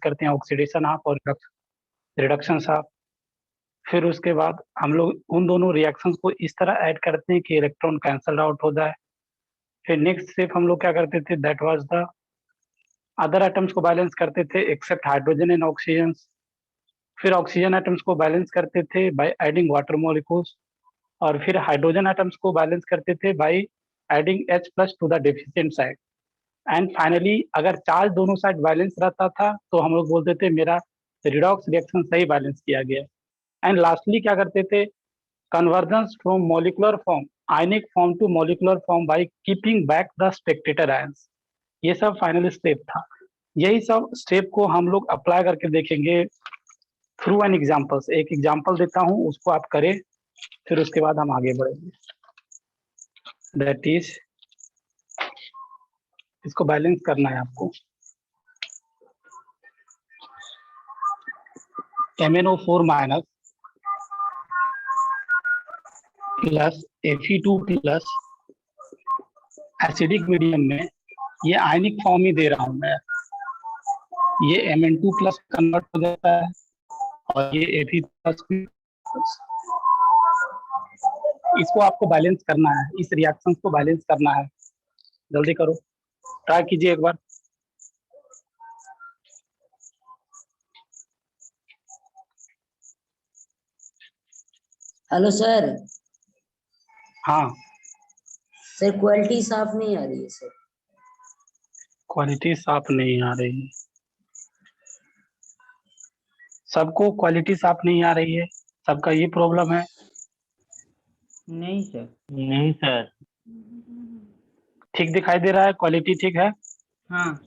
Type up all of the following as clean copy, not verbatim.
करते हैं oxidation half और रिडक्शन हाफ। फिर उसके बाद हम लोग उन दोनों रिएक्शंस को इस तरह ऐड करते हैं कि इलेक्ट्रॉन कैंसल आउट हो जाए। फिर नेक्स्ट स्टेप हम लोग क्या करते थे, that was the other atoms को बैलेंस करते थे एक्सेप्ट हाइड्रोजन एंड ऑक्सीजन। फिर ऑक्सीजन एटम्स को बैलेंस करते थे बाय एडिंग वाटर मॉलिक्यूल्स, और फिर हाइड्रोजन एटम्स को बैलेंस करते थे by adding H+ to the deficient side. And finally अगर चार्ज दोनों साइड बैलेंस रहता था तो हम लोग बोलते थे मेरा रिडॉक्स रिएक्शन सही बैलेंस किया गया। एंड लास्टली क्या करते थे, conversion from molecular form ionic form to molecular form by keeping back the spectator ions. ये सब फाइनल स्टेप था। यही सब स्टेप को हम लोग अप्लाई करके देखेंगे थ्रू एन एग्जाम्पल्स। एक एग्जाम्पल देता हूँ, उसको आप करें, फिर उसके बाद हम आगे बढ़ेंगे। दैट इज, इसको बैलेंस करना है आपको। MnO4 minus plus Fe2 plus acidic medium में, ये आयनिक फॉर्म ही दे रहा हूं मैं, ये Mn2 प्लस कन्वर्ट हो जाता है और ये Fe प्लस। इसको आपको बैलेंस करना है, इस रिएक्शन को बैलेंस करना है। जल्दी करो, ट्राई कीजिए एक बार। Hello sir. हाँ सर क्वालिटी साफ नहीं आ रही है सर। क्वालिटी साफ नहीं आ रही, सबको क्वालिटी साफ नहीं आ रही है, सबका ये प्रॉब्लम है। नहीं सर। नहीं सर। ठीक दिखाई दे रहा है, क्वालिटी ठीक है? हाँ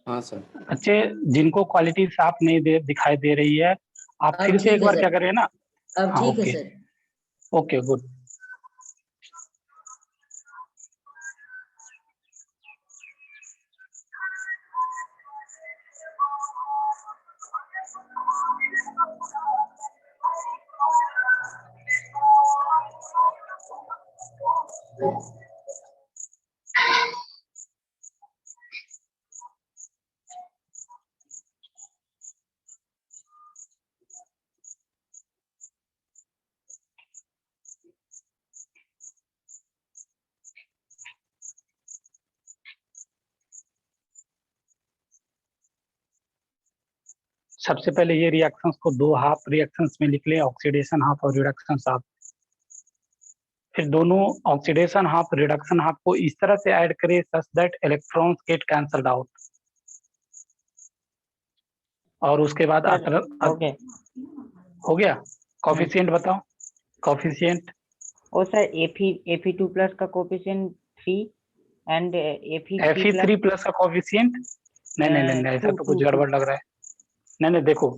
हाँ सर। बच्चे जिनको क्वालिटी साफ नहीं दिखाई दे रही है, आप अब फिर से ठीक एक है बार सर। क्या करें ना। अब हाँ ठीक है ओके सर। Okay good. सबसे पहले ये रिएक्शंस को दो हाफ रिएक्शंस में लिख लें, ऑक्सीडेशन हाफ और रिडक्शन हाफ। फिर दोनों ऑक्सीडेशन हाफ रिडक्शन हाफ को इस तरह से ऐड करें such that electrons get cancelled out. और उसके बाद ओके हो गया। कॉफिशिएंट बताओ, कॉफिशिएंट। ओ सर Fe2 प्लस का कोफिशिएंट 3 एंड Fe3 प्लस का कॉफिशिएंट, नहीं ऐसा तो कुछ गड़बड़ लग रहा है। नहीं देखो,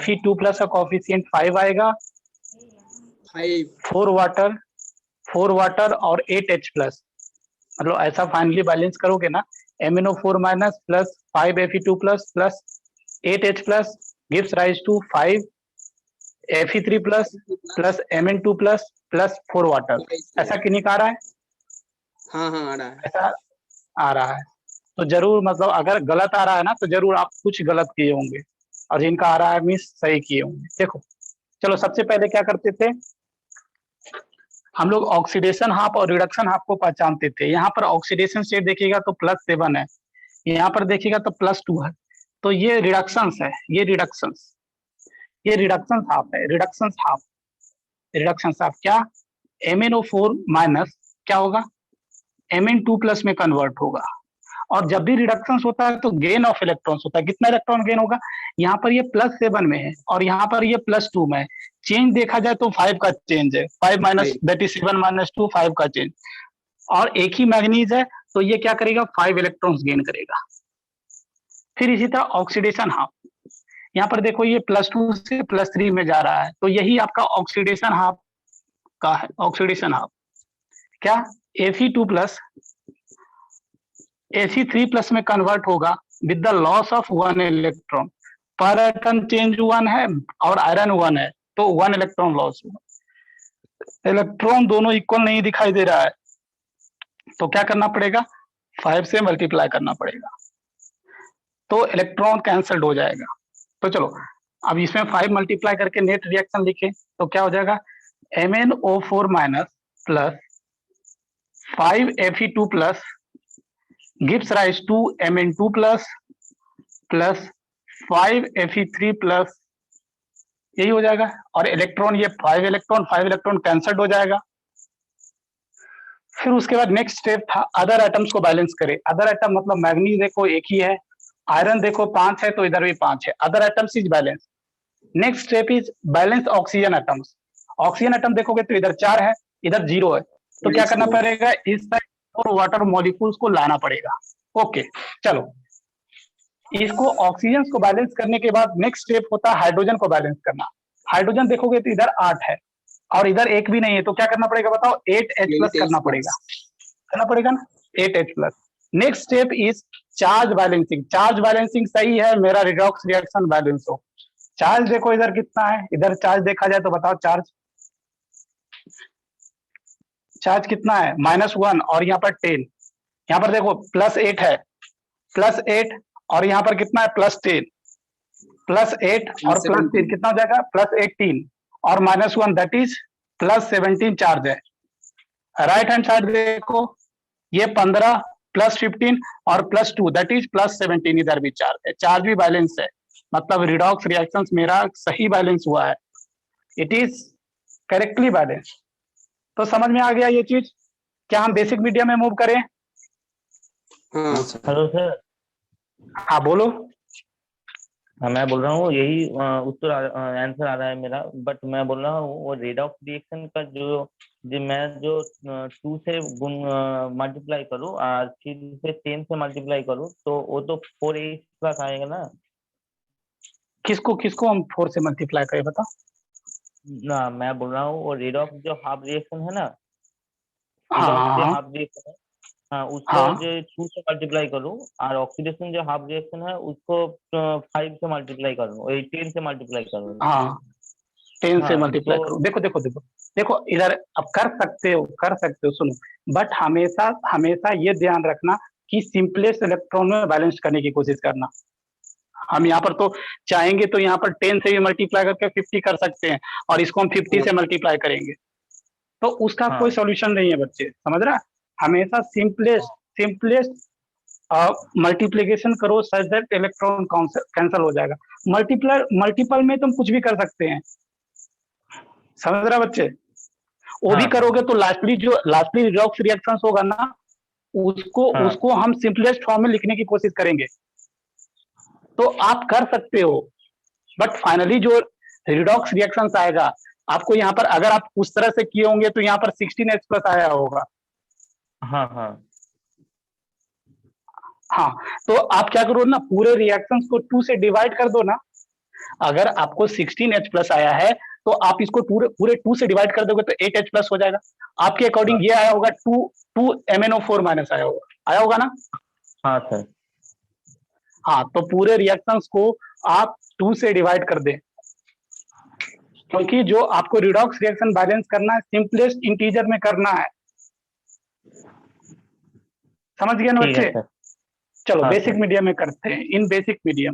Fe2 प्लस का कॉफिशिएंट 5 आएगा, 4 वाटर और 8H प्लस, मतलब ऐसा फाइनली बैलेंस करोगे ना, MnO4 minus plus 5 Fe2 plus plus 8H plus gives rise to 5 Fe3 plus plus Mn2 plus plus 4 water. ऐसा क्यों नहीं आ रहा है? हाँ हाँ आ रहा है। ऐसा आ रहा है तो जरूर, मतलब अगर गलत आ रहा है ना तो जरूर आप कुछ गलत किए होंगे, और जिनका आ रहा है मीन्स सही किए होंगे। देखो चलो, सबसे पहले क्या करते थे हम लोग, ऑक्सीडेशन हाफ और रिडक्शन हाफ को पहचानते थे। यहाँ पर ऑक्सीडेशन स्टेट देखिएगा तो +7 है, यहाँ पर देखिएगा तो +2 है, तो ये रिडक्शंस है, ये रिडक्शन हाफ है। रिडक्शन हाफ क्या, MnO4 माइनस क्या होगा, Mn2 प्लस में कन्वर्ट होगा। और जब भी रिडक्शन होता है तो गेन ऑफ इलेक्ट्रॉन्स होता है। कितना इलेक्ट्रॉन गेन होगा, यहाँ पर ये +7 में है और यहाँ पर ये +2 में है। चेंज देखा जाए तो 5 का चेंज है, 5 माइनस दैट इज 7 माइनस 2, 5 का चेंज। और एक ही मैग्नीज है तो ये क्या करेगा, 5 इलेक्ट्रॉन्स गेन करेगा। फिर इसी तरह ऑक्सीडेशन हाफ, यहाँ पर देखो ये +2 से +3 में जा रहा है, तो यही आपका ऑक्सीडेशन हाफ का है। ऑक्सीडेशन हाफ क्या, Fe2 प्लस Fe3 प्लस में कन्वर्ट होगा with the loss of 1 electron. पर एटम चेंज 1 है और आयरन 1 है, तो 1 इलेक्ट्रॉन लॉस हुआ। इलेक्ट्रॉन दोनों इक्वल नहीं दिखाई दे रहा है, तो क्या करना पड़ेगा, 5 से मल्टीप्लाई करना पड़ेगा। तो इलेक्ट्रॉन कैंसल्ड हो जाएगा। तो चलो अब इसमें 5 मल्टीप्लाई करके नेट रिएक्शन लिखे तो क्या हो जाएगा, MnO4 minus plus 5Fe2 plus gives rise to Mn2 plus 5Fe3 plus, यही हो जाएगा। और इलेक्ट्रॉन, ये 5 इलेक्ट्रॉन कैंसल्ड हो जाएगा। फिर उसके बाद नेक्स्ट स्टेप था अदर एटम्स को बैलेंस करें। अदर एटम मतलब मैग्नीज देखो एक ही है, आयरन देखो 5 है तो इधर भी 5 है, other atoms is balance. Next step is balance oxygen atoms. Oxygen atom देखोगे तो इधर 4 है, इधर 0 है, तो क्या करना पड़ेगा, इस साइड और वाटर मॉलिक्यूल्स को लाना पड़ेगा। ओके चलो, इसको ऑक्सीजन को बैलेंस करने के बाद नेक्स्ट स्टेप होता है हाइड्रोजन को बैलेंस करना। हाइड्रोजन देखोगे तो इधर 8 है और इधर एक भी नहीं है, तो क्या करना पड़ेगा बताओ, 8H+ करना पड़ेगा ना, 8H+। Next step is charge balancing. Charge balancing सही है, मेरा रिडॉक्स रिएक्शन बैलेंस हो। चार्ज देखो इधर कितना है, इधर चार्ज देखा जाए तो बताओ, चार्ज कितना है, -1 और यहाँ पर 10। यहाँ पर देखो +8 है, +8 और यहाँ पर कितना है, +10, +8 और +10 कितना हो जाएगा, +18 और -1 दैट इज +17 चार्ज है। राइट हैंड साइड देखो, ये 15 +15 और +2 दैट इज +17, इधर भी चार्ज है, चार्ज भी बैलेंस है, मतलब रिडॉक्स रिएक्शंस मेरा सही बैलेंस हुआ है, इट इज करेक्टली बैलेंस। तो समझ में आ गया ये चीज। क्या हम बेसिक मीडियम में मूव करें? Hello sir. हाँ बोलो। हाँ मैं बोल रहा हूँ यही उत्तर आंसर आ रहा है मेरा, बट मैं बोल रहा हूँ वो रेडॉक्स रिएक्शन का मैं जो 2 से मल्टीप्लाई करूँ और फिर से 10 से मल्टीप्लाई करूँ तो वो तो 4H+ आएगा ना। किसको हम 4 से मल्टीप्लाई करें बताओ ना, मैं बोल रहा हूँ वो रेडॉक्स जो हाफ रिएक्शन है ना, हाँ रेडॉक्स जो हाँ हाफ रिएक्शन है, हाँ उसको हाँ जो 2 से मल्टीप्लाई करूँ और ऑक्सीडेशन जो हाफ रिएक्शन है उसको 5 से मल्टीप्लाई करूँ, 10 से मल्टीप्लाई करूँ। हाँ 10 से हाँ मल्टीप्लाई तो करो। देखो इधर अब कर सकते हो सुनो, बट हमेशा ये ध्यान रखना कि सिंपलेस्ट इलेक्ट्रॉन में बैलेंस करने की कोशिश करना। हम यहाँ पर तो चाहेंगे तो यहाँ पर 10 से भी मल्टीप्लाई करके 50 कर सकते हैं और इसको हम 50 से मल्टीप्लाई करेंगे, तो उसका कोई हाँ सॉल्यूशन नहीं है बच्चे, समझ रहा है? हमेशा सिंपलेस्ट मल्टीप्लीकेशन करो सच दैट इलेक्ट्रॉन कैंसिल हो जाएगा। मल्टीपल में तुम कुछ भी कर सकते हैं, समझ रहा बच्चे? वो भी हाँ करोगे तो लास्टली रिडॉक्स रिएक्शंस होगा ना, हाँ उसको हम सिंपलेस्ट फॉर्म में लिखने की कोशिश करेंगे, तो आप कर सकते हो। बट फाइनली जो रिडॉक्स रिएक्शंस आएगा आपको यहाँ पर, अगर आप उस तरह से किए होंगे तो यहाँ पर 16H+ आया होगा। हाँ हाँ हाँ, तो आप क्या करो ना, पूरे रिएक्शंस को 2 से डिवाइड कर दो ना। अगर आपको 16H+ आया है तो आप इसको पूरे 2 से डिवाइड कर दोगे तो 8H+ हो जाएगा। आपके अकॉर्डिंग ये आया होगा 2 MnO4 माइनस आया होगा ना। हाँ सर। हाँ, तो पूरे रिएक्शंस को आप 2 से डिवाइड कर दें, क्योंकि जो आपको रिडॉक्स रिएक्शन बैलेंस करना है सिंपलेस्ट इंटीजर में करना है। समझ गए ना ठीक है बच्चे? सर। चलो हाँ बेसिक सर। मीडियम में करते हैं। इन बेसिक मीडियम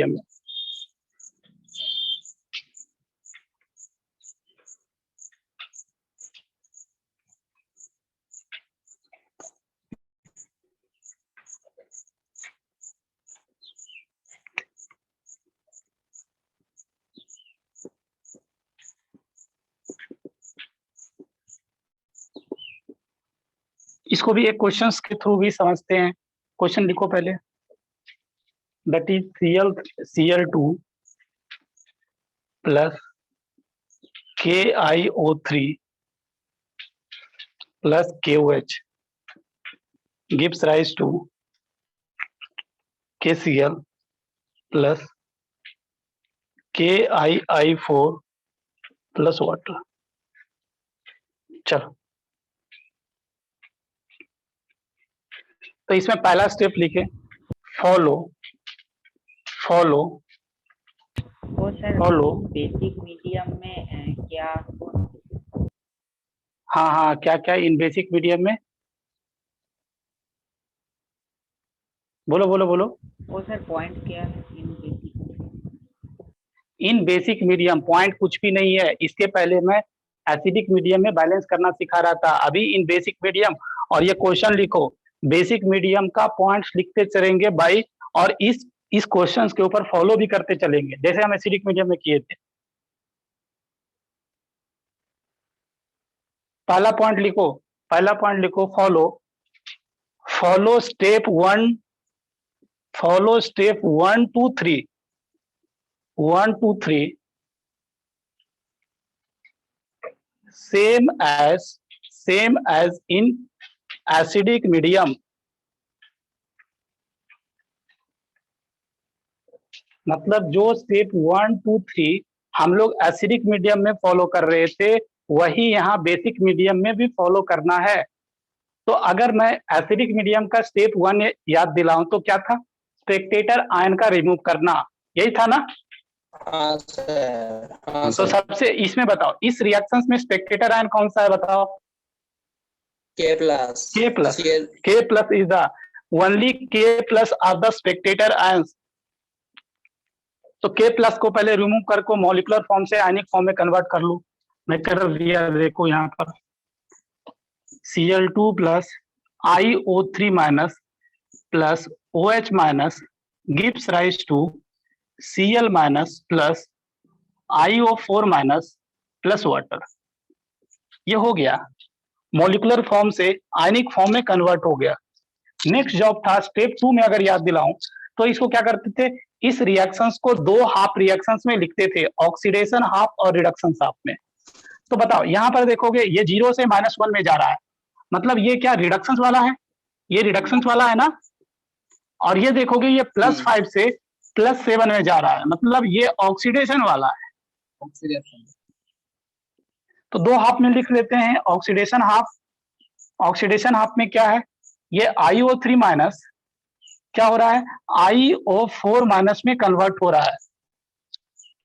में इसको भी एक क्वेश्चंस के थ्रू भी समझते हैं। क्वेश्चन लिखो पहले, that is Cl2 plus KiO3 plus KOH gives rise to KCl plus KiI4 plus water. चलो, तो इसमें पहला स्टेप लिखे, फॉलो वो सर बेसिक मीडियम में क्या हाँ क्या इन बेसिक मीडियम में बोलो बोलो बोलो। वो सर पॉइंट क्या है इन बेसिक? इन बेसिक मीडियम पॉइंट कुछ भी नहीं है। इसके पहले मैं एसिडिक मीडियम में बैलेंस करना सिखा रहा था, अभी इन बेसिक मीडियम। और ये क्वेश्चन लिखो, बेसिक मीडियम का पॉइंट्स लिखते चलेंगे भाई, और इस क्वेश्चंस के ऊपर फॉलो भी करते चलेंगे जैसे हम एसिडिक मीडियम में किए थे। पहला पॉइंट लिखो, पहला पॉइंट लिखो, follow follow step 1, follow step 1 2 3, 1 2 3 same as in acidic medium। मतलब जो स्टेप 1 2 3 हम लोग एसिडिक मीडियम में फॉलो कर रहे थे, वही यहाँ बेसिक मीडियम में भी फॉलो करना है। तो अगर मैं एसिडिक मीडियम का स्टेप 1 याद दिलाऊं तो क्या था? स्पेक्टेटर आयन का रिमूव करना, यही था ना? हाँ सर, हाँ तो सर। सबसे इसमें बताओ, इस रिएक्शंस में स्पेक्टेटर आयन कौन सा है बताओ? K plus K plus Cl K plus is the only K plus are the spectator ions। तो K प्लस को पहले रिमूव करके मॉलिक्यूलर फॉर्म से आयनिक फॉर्म में कन्वर्ट कर लूं। मैं कर दिया, देखो यहाँ पर Cl2 plus IO3 minus plus OH minus gives rise to Cl minus plus IO4 minus plus water. ये हो गया, मॉलिक्यूलर फॉर्म से आयनिक फॉर्म में कन्वर्ट हो गया। नेक्स्ट जॉब था स्टेप 2 में, अगर याद दिलाऊं तो इसको क्या करते थे, इस रिएक्शंस को दो हाफ रिएक्शंस में लिखते थे, ऑक्सीडेशन हाफ और रिडक्शन हाफ में। तो बताओ यहाँ पर देखोगे ये 0 से -1 में जा रहा है, मतलब ये क्या रिडक्शन वाला है? ये रिडक्शन वाला है ना। और ये देखोगे ये +5 से +7 में जा रहा है, मतलब ये ऑक्सीडेशन वाला है। तो दो हाफ में लिख लेते हैं, ऑक्सीडेशन हाफ। ऑक्सीडेशन हाफ में क्या है, ये IO3 माइनस क्या हो रहा है, IO4 माइनस में कन्वर्ट हो रहा है।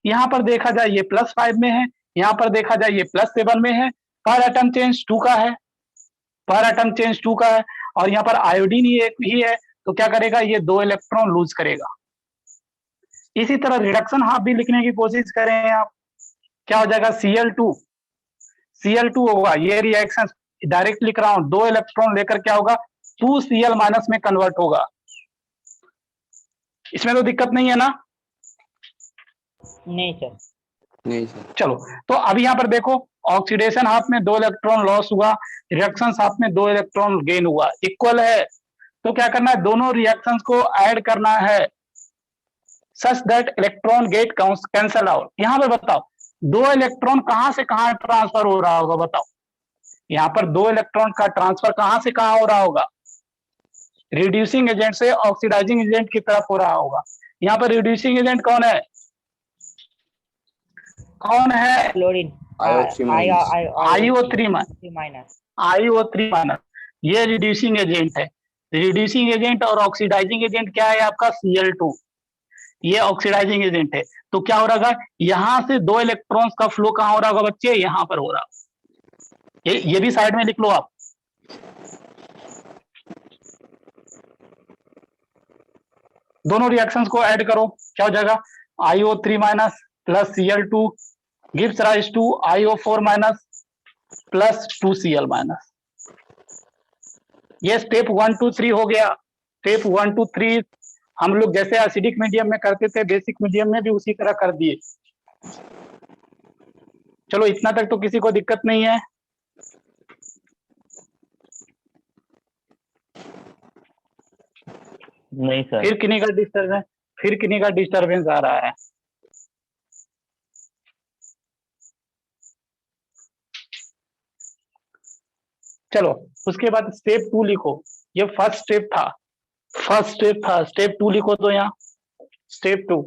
यहां पर देखा जाए ये +5 में है, यहां पर देखा जाए ये +7 में है। पर एटम चेंज 2 का है, पर एटम चेंज 2 का है, और यहाँ पर आयोडीन ही है, तो क्या करेगा, ये 2 इलेक्ट्रॉन लूज करेगा। इसी तरह रिडक्शन हाफ भी लिखने की कोशिश करें आप, क्या हो जाएगा, Cl2 होगा। ये रिएक्शन डायरेक्ट लिख रहा हूं, 2 इलेक्ट्रॉन लेकर क्या होगा, 2Cl माइनस में कन्वर्ट होगा। इसमें तो दिक्कत नहीं है ना? नहीं सर। नहीं सर। चलो, तो अभी यहाँ पर देखो, ऑक्सीडेशन हाफ में 2 इलेक्ट्रॉन लॉस हुआ, रिडक्शन हाफ में 2 इलेक्ट्रॉन गेन हुआ, इक्वल है। तो क्या करना है, दोनों रिएक्शंस को ऐड करना है such that electron get cancel out. यहाँ पर बताओ 2 इलेक्ट्रॉन कहां से कहां ट्रांसफर हो रहा होगा, बताओ। यहाँ पर 2 इलेक्ट्रॉन का ट्रांसफर कहां से कहां हो रहा होगा, रिड्यूसिंग एजेंट से ऑक्सीडाइजिंग एजेंट की तरफ हो रहा होगा। यहाँ पर रिड्यूसिंग एजेंट कौन है, कौन है, क्लोरीन IO3 माइनस, ये रिड्यूसिंग एजेंट है। रिड्यूसिंग एजेंट और ऑक्सीडाइजिंग एजेंट क्या है आपका, Cl2, ये ऑक्सीडाइजिंग एजेंट है। तो क्या हो रहा है, यहां से 2 इलेक्ट्रॉन्स का फ्लो कहां हो रहा होगा बच्चे, यहां पर हो रहा है। ये भी साइड में लिख लो आप। दोनों रिएक्शंस को ऐड करो, क्या हो जाएगा, IO3 minus plus Cl2 gives rise to IO4 minus plus 2Cl minus. ये स्टेप 1 2 3 हो गया। स्टेप 1 2 3 हम लोग जैसे एसिडिक मीडियम में करते थे, बेसिक मीडियम में भी उसी तरह कर दिए। चलो, इतना तक तो किसी को दिक्कत नहीं है। नहीं सर। फिर किन्हीं का डिस्टर्बेंस आ रहा है। चलो, उसके बाद स्टेप 2 लिखो। ये फर्स्ट स्टेप था, स्टेप 2 लिखो तो यहाँ स्टेप 2,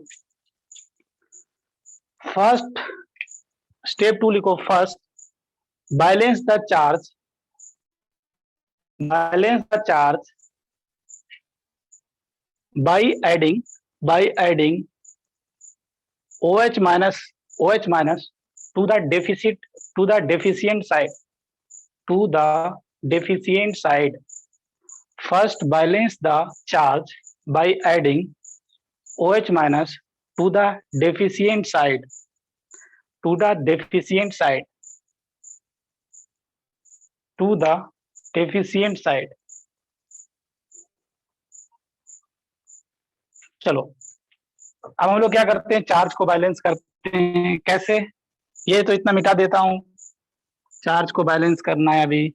फर्स्ट स्टेप 2 लिखो। First, balance the charge by adding OH minus to the deficient side. First, balance the charge by adding OH minus to the deficient side, to the deficient side, to the deficient side. चलो अब हम लोग क्या करते हैं, charge को balance करते हैं। कैसे? ये तो इतना मिटा देता हूं, चार्ज को बैलेंस करना है अभी।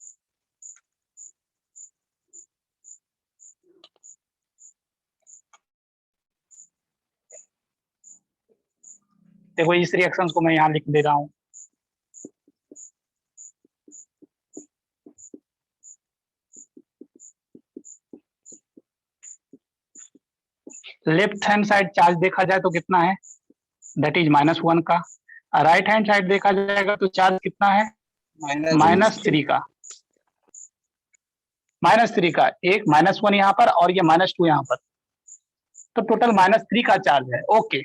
देखो इस रिएक्शंस को मैं यहां लिख दे रहा हूं। लेफ्ट हैंड साइड चार्ज देखा जाए तो कितना है, दैट इज -1 का। राइट हैंड साइड देखा जाएगा तो चार्ज कितना है, -3 का। -3 का, एक -1 यहाँ पर और ये -2 यहाँ पर, तो टोटल -3 का चार्ज है। ओके,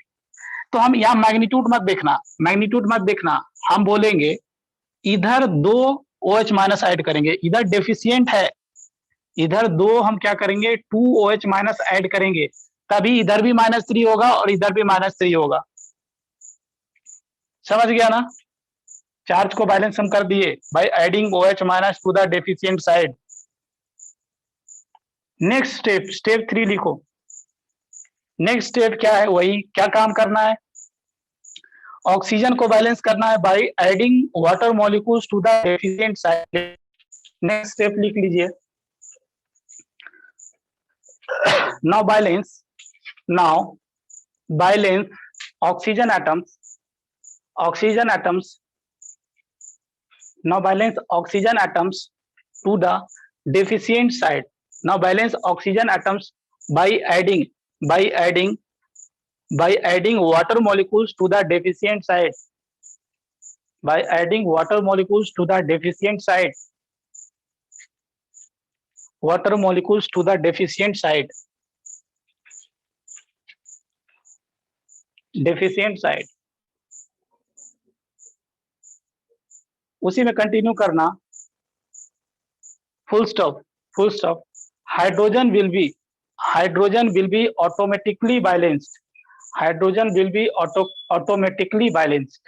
तो हम यहाँ मैग्नीट्यूड मत देखना, मैग्नीट्यूड मत देखना, हम बोलेंगे इधर 2 OH माइनस ऐड करेंगे, इधर डेफिशिएंट है, इधर 2 हम क्या करेंगे 2 OH माइनस ऐड करेंगे, तभी इधर भी -3 होगा और इधर भी -3 होगा। समझ गया ना? चार्ज को बैलेंस हम कर दिए by adding OH minus two the deficient side. Next step, step 3 लिखो। नेक्स्ट स्टेप क्या है, वही क्या काम करना है, ऑक्सीजन को बैलेंस करना है by adding water molecules to the deficient side. Next step लिख लीजिए। Now balance oxygen atoms, now balance oxygen atoms to the deficient side. Now balance oxygen atoms by adding water molecules to the deficient side, by adding water molecules to the deficient side, water molecules to the deficient side, deficient side। उसी में continue करना, full stop. Hydrogen will be automatically balanced, hydrogen will be automatically balanced.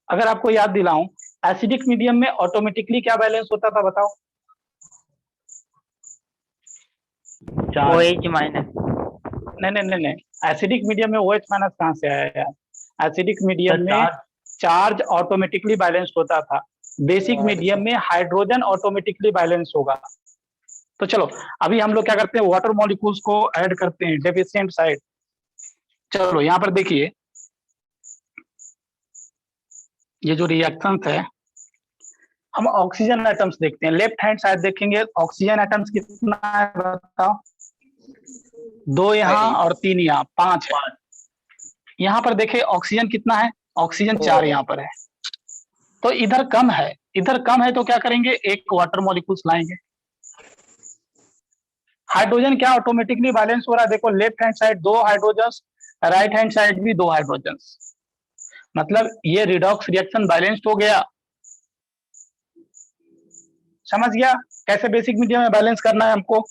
अगर आपको याद दिलाऊं, acidic medium में automatically क्या balance होता था बताओ? OH minus. नहीं, एसिडिक मीडियम में OH माइनस कहाँ से आया यार? एसिडिक मीडियम में चार्ज ऑटोमेटिकली बैलेंस होता था, बेसिक मीडियम में हाइड्रोजन ऑटोमेटिकली बैलेंस होगा। तो चलो अभी हम लोग क्या करते हैं, वाटर मॉलिक्यूल्स को ऐड करते हैं डेफिशिएंट साइड। चलो यहाँ पर देखिए, ये जो रिएक्शंस है, हम ऑक्सीजन एटम्स देखते हैं। लेफ्ट हैंड साइड देखेंगे, ऑक्सीजन एटम्स कितना है बताओ? 2 यहाँ और 3 यहाँ, 5 है। यहाँ पर देखे ऑक्सीजन कितना है, ऑक्सीजन 4 यहाँ पर है, तो इधर कम है, तो क्या करेंगे, एक वाटर मॉलिक्यूल्स लाएंगे। हाइड्रोजन क्या ऑटोमेटिकली बैलेंस हो रहा है, देखो left hand side 2 hydrogen, right hand side भी 2 हाइड्रोजन, मतलब ये रिडॉक्स रिएक्शन बैलेंस्ड हो गया। समझ गया कैसे बेसिक मीडियम में बैलेंस करना है हमको?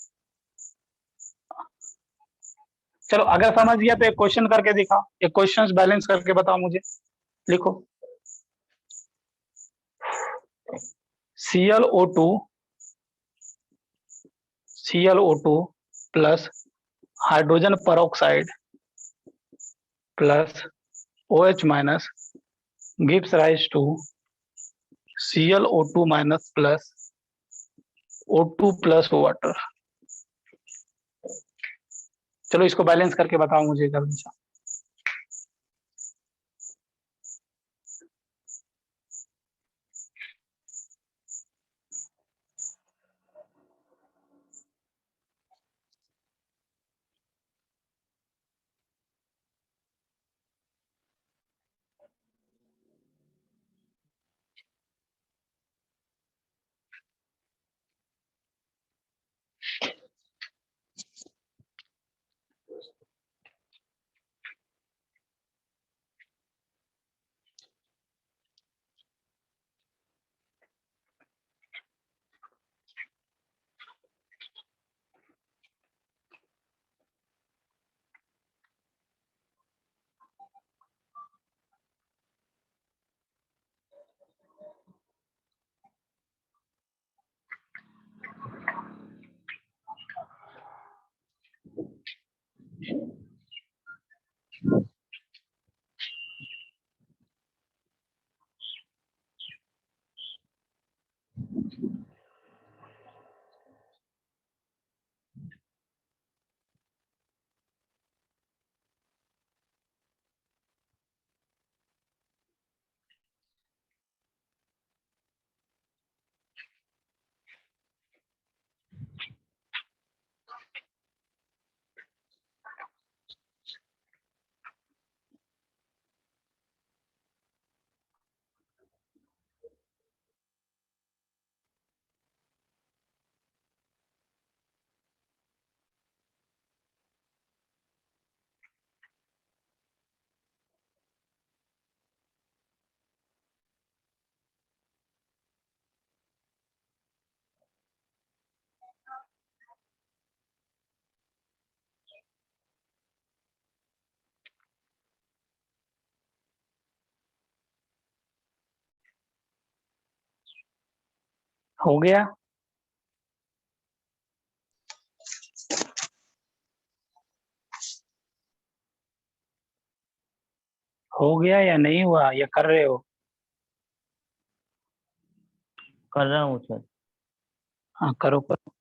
चलो अगर समझ गया तो एक क्वेश्चन करके दिखाओ, एक क्वेश्चन बैलेंस करके बताओ मुझे। लिखो ClO2 plus hydrogen peroxide plus OH minus gives rise to ClO2 minus plus O2 plus water. चलो इसको बैलेंस करके बताओ मुझे जल्दी से। हो गया? हो गया या नहीं हुआ, या कर रहे हो? कर रहा हूँ सर। हाँ करो करो।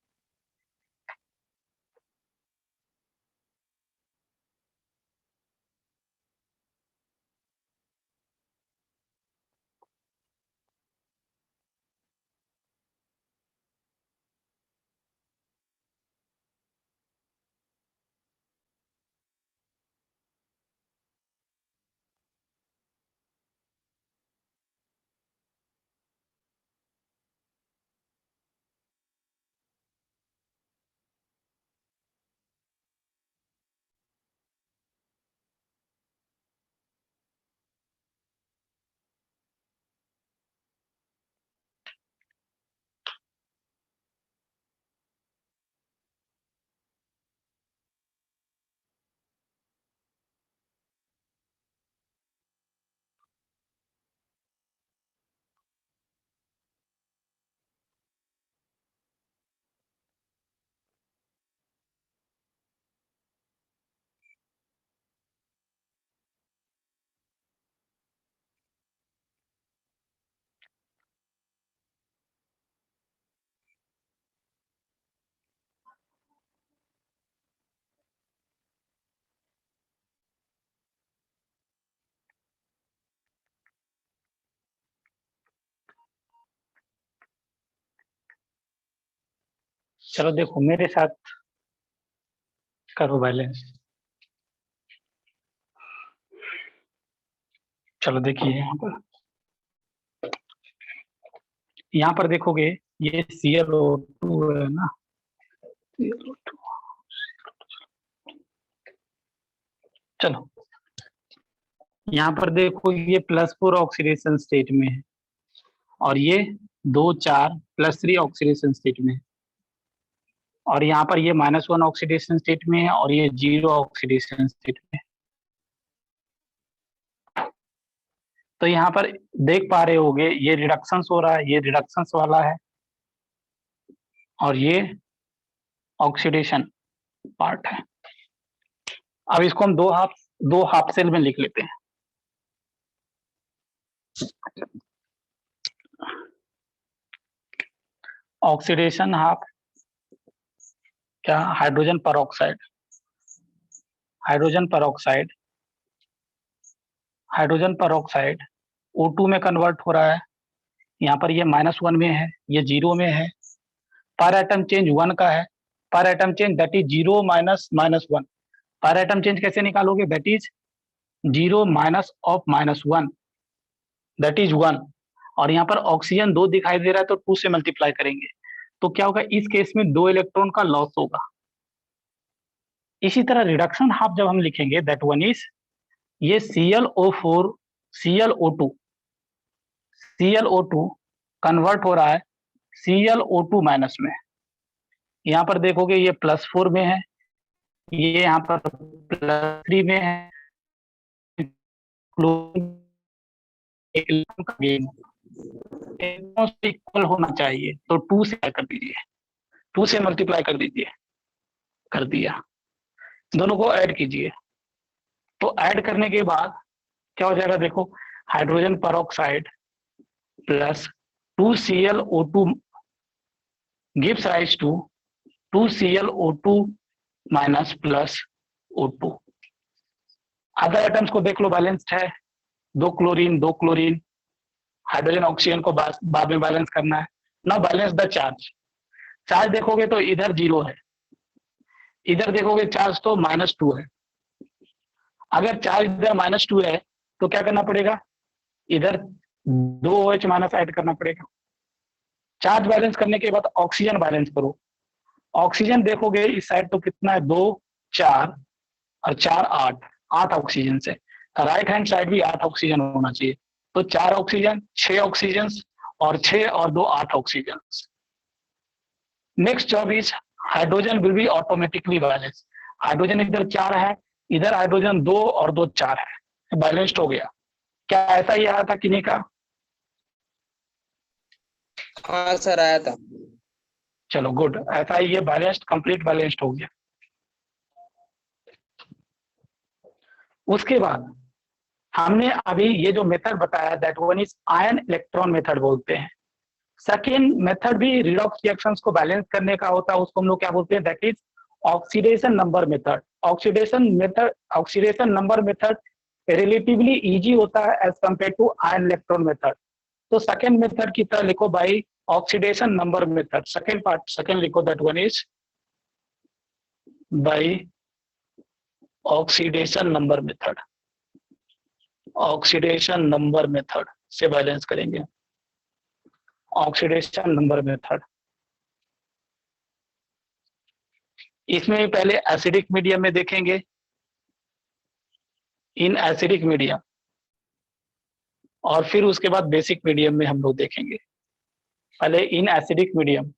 चलो देखो मेरे साथ करो बैलेंस। चलो देखिए यहाँ पर देखोगे ये ClO2 है ना, ClO2। चलो यहाँ पर देखो ये +4 ऑक्सीडेशन स्टेट में है, और ये 2 4 +3 ऑक्सीडेशन स्टेट में है, और यहाँ पर ये -1 ऑक्सीडेशन स्टेट में है, और ये 0 ऑक्सीडेशन स्टेट में है। तो यहाँ पर देख पा रहे होगे ये रिडक्शंस हो रहा है, ये रिडक्शंस वाला है, और ये ऑक्सीडेशन पार्ट है। अब इसको हम दो हाफ सेल में लिख लेते हैं। ऑक्सीडेशन हाफ क्या, hydrogen peroxide, hydrogen peroxide, hydrogen peroxide O2 में कन्वर्ट हो रहा है। यहाँ पर ये -1 में है, ये 0 में है। पर एटम चेंज 1 का है, पर एटम चेंज दैट इज 0 -1। पर एटम चेंज कैसे निकालोगे, दैट इज 0 -(-1) दैट इज 1। और यहाँ पर ऑक्सीजन 2 दिखाई दे रहा है तो 2 से मल्टीप्लाई करेंगे, तो क्या होगा, इस केस में 2 इलेक्ट्रॉन का लॉस होगा। इसी तरह रिडक्शन हाफ जब हम लिखेंगे दैट वन इज ये ClO4 ClO2 कन्वर्ट हो रहा है ClO2- में। यहाँ पर देखोगे ये +4 में है, ये यहाँ पर +3 में है। इक्वल होना चाहिए, तो 2 से कर दीजिए, 2 से मल्टीप्लाई कर दीजिए, कर दिया। दोनों को ऐड कीजिए, तो ऐड करने के बाद क्या हो जाएगा, देखो hydrogen peroxide plus 2ClO2 gives rise to 2ClO2- plus O2। Other atoms को देख लो, बैलेंस्ड है, 2 क्लोरीन, हाइड्रोजन ऑक्सीजन को बाद में बैलेंस करना है। Now balance the charge. Charge देखोगे तो इधर 0 है, इधर देखोगे चार्ज तो -2 है। अगर चार्ज इधर -2 है तो क्या करना पड़ेगा, इधर 2 OH- ऐड करना पड़ेगा। चार्ज बैलेंस करने के बाद ऑक्सीजन बैलेंस करो। ऑक्सीजन देखोगे इस साइड तो कितना है, 2 4 और 4 8 ऑक्सीजन से, राइट हैंड साइड भी 8 ऑक्सीजन होना चाहिए। तो 4 ऑक्सीजन 6 ऑक्सीजन, और 6 और 2 8 oxygen. Next job is hydrogen will be automatically balance. Hydrogen इधर 4 है, इधर हाइड्रोजन 2 और 2 4 है, बैलेंस्ड हो गया। क्या ऐसा ही आया था कि नहीं का? हाँ सर आया था। चलो गुड, ऐसा ये बैलेंस्ड, कंप्लीट बैलेंस्ड हो गया। उसके बाद हमने अभी ये जो मेथड बताया that one is ion electron method बोलते हैं। सेकेंड मेथड भी रिडॉक्स रिएक्शंस को बैलेंस करने का होता है, उसको हम लोग क्या बोलते हैं, that is oxidation number method. Oxidation number method relatively easy होता है as compare to ion electron method. तो सेकेंड मेथड की तरह लिखो by oxidation number method. Second part second लिखो, that one is by oxidation number method. Oxidation number method से balance करेंगे, oxidation number method. इसमें पहले एसिडिक मीडियम में देखेंगे, इन एसिडिक मीडियम, और फिर उसके बाद बेसिक मीडियम में हम लोग देखेंगे। पहले इन एसिडिक मीडियम।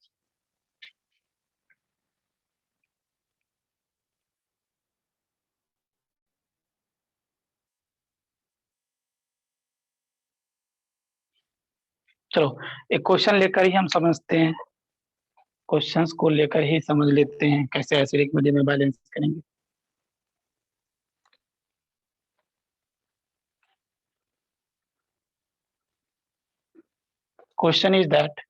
चलो एक क्वेश्चन लेकर ही हम समझते हैं, क्वेश्चंस को लेकर ही समझ लेते हैं कैसे एसिडिक मीडियम में बैलेंस करेंगे। Question is that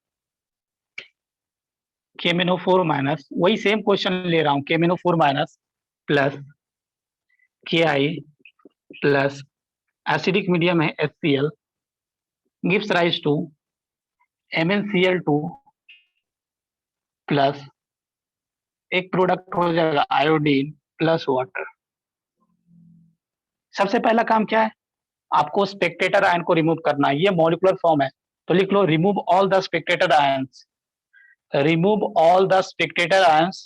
KMnO4 minus, वही सेम क्वेश्चन ले रहा हूं, KMnO4 minus plus Ki plus acidic medium है HCl gives rise to MnCl2 plus एक प्रोडक्ट हो जाएगा आयोडीन प्लस वाटर। सबसे पहला काम क्या है, आपको स्पेक्टेटर आयन को रिमूव करना है। ये मॉलिक्यूलर फॉर्म है, तो लिख लो remove all the spectator ions, remove all the spectator ions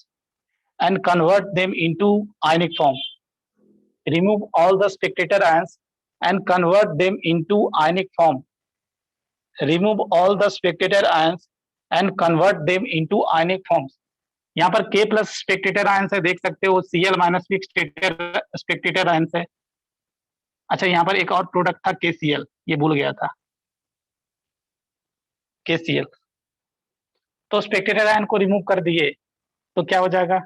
and convert them into ionic form. Remove all the spectator ions and convert them into ionic form. Remove all the spectator ions and convert them into ionic forms. यहाँ पर K plus Spectator ions है, देख सकते हो, Cl minus भी Spectator ions है। अच्छा यहाँ पर एक और प्रोडक्ट था KCl, ये भूल गया था, KCl। तो स्पेक्टेटर आयन को रिमूव कर दिए तो क्या हो जाएगा,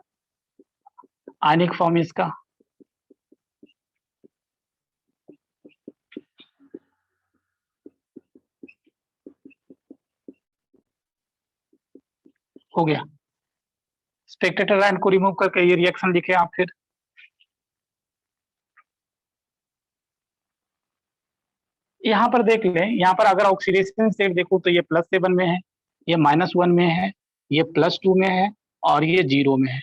आयनिक फॉर्म इसका। हो गया, स्पेक्टेटर आयन को रिमूव करके ये रिएक्शन लिखे आप। फिर यहाँ पर देख लें, यहाँ पर अगर ऑक्सीडेशन स्टेट देखो तो ये +7 में है, ये -1 में है, ये +2 में है और ये 0 में है।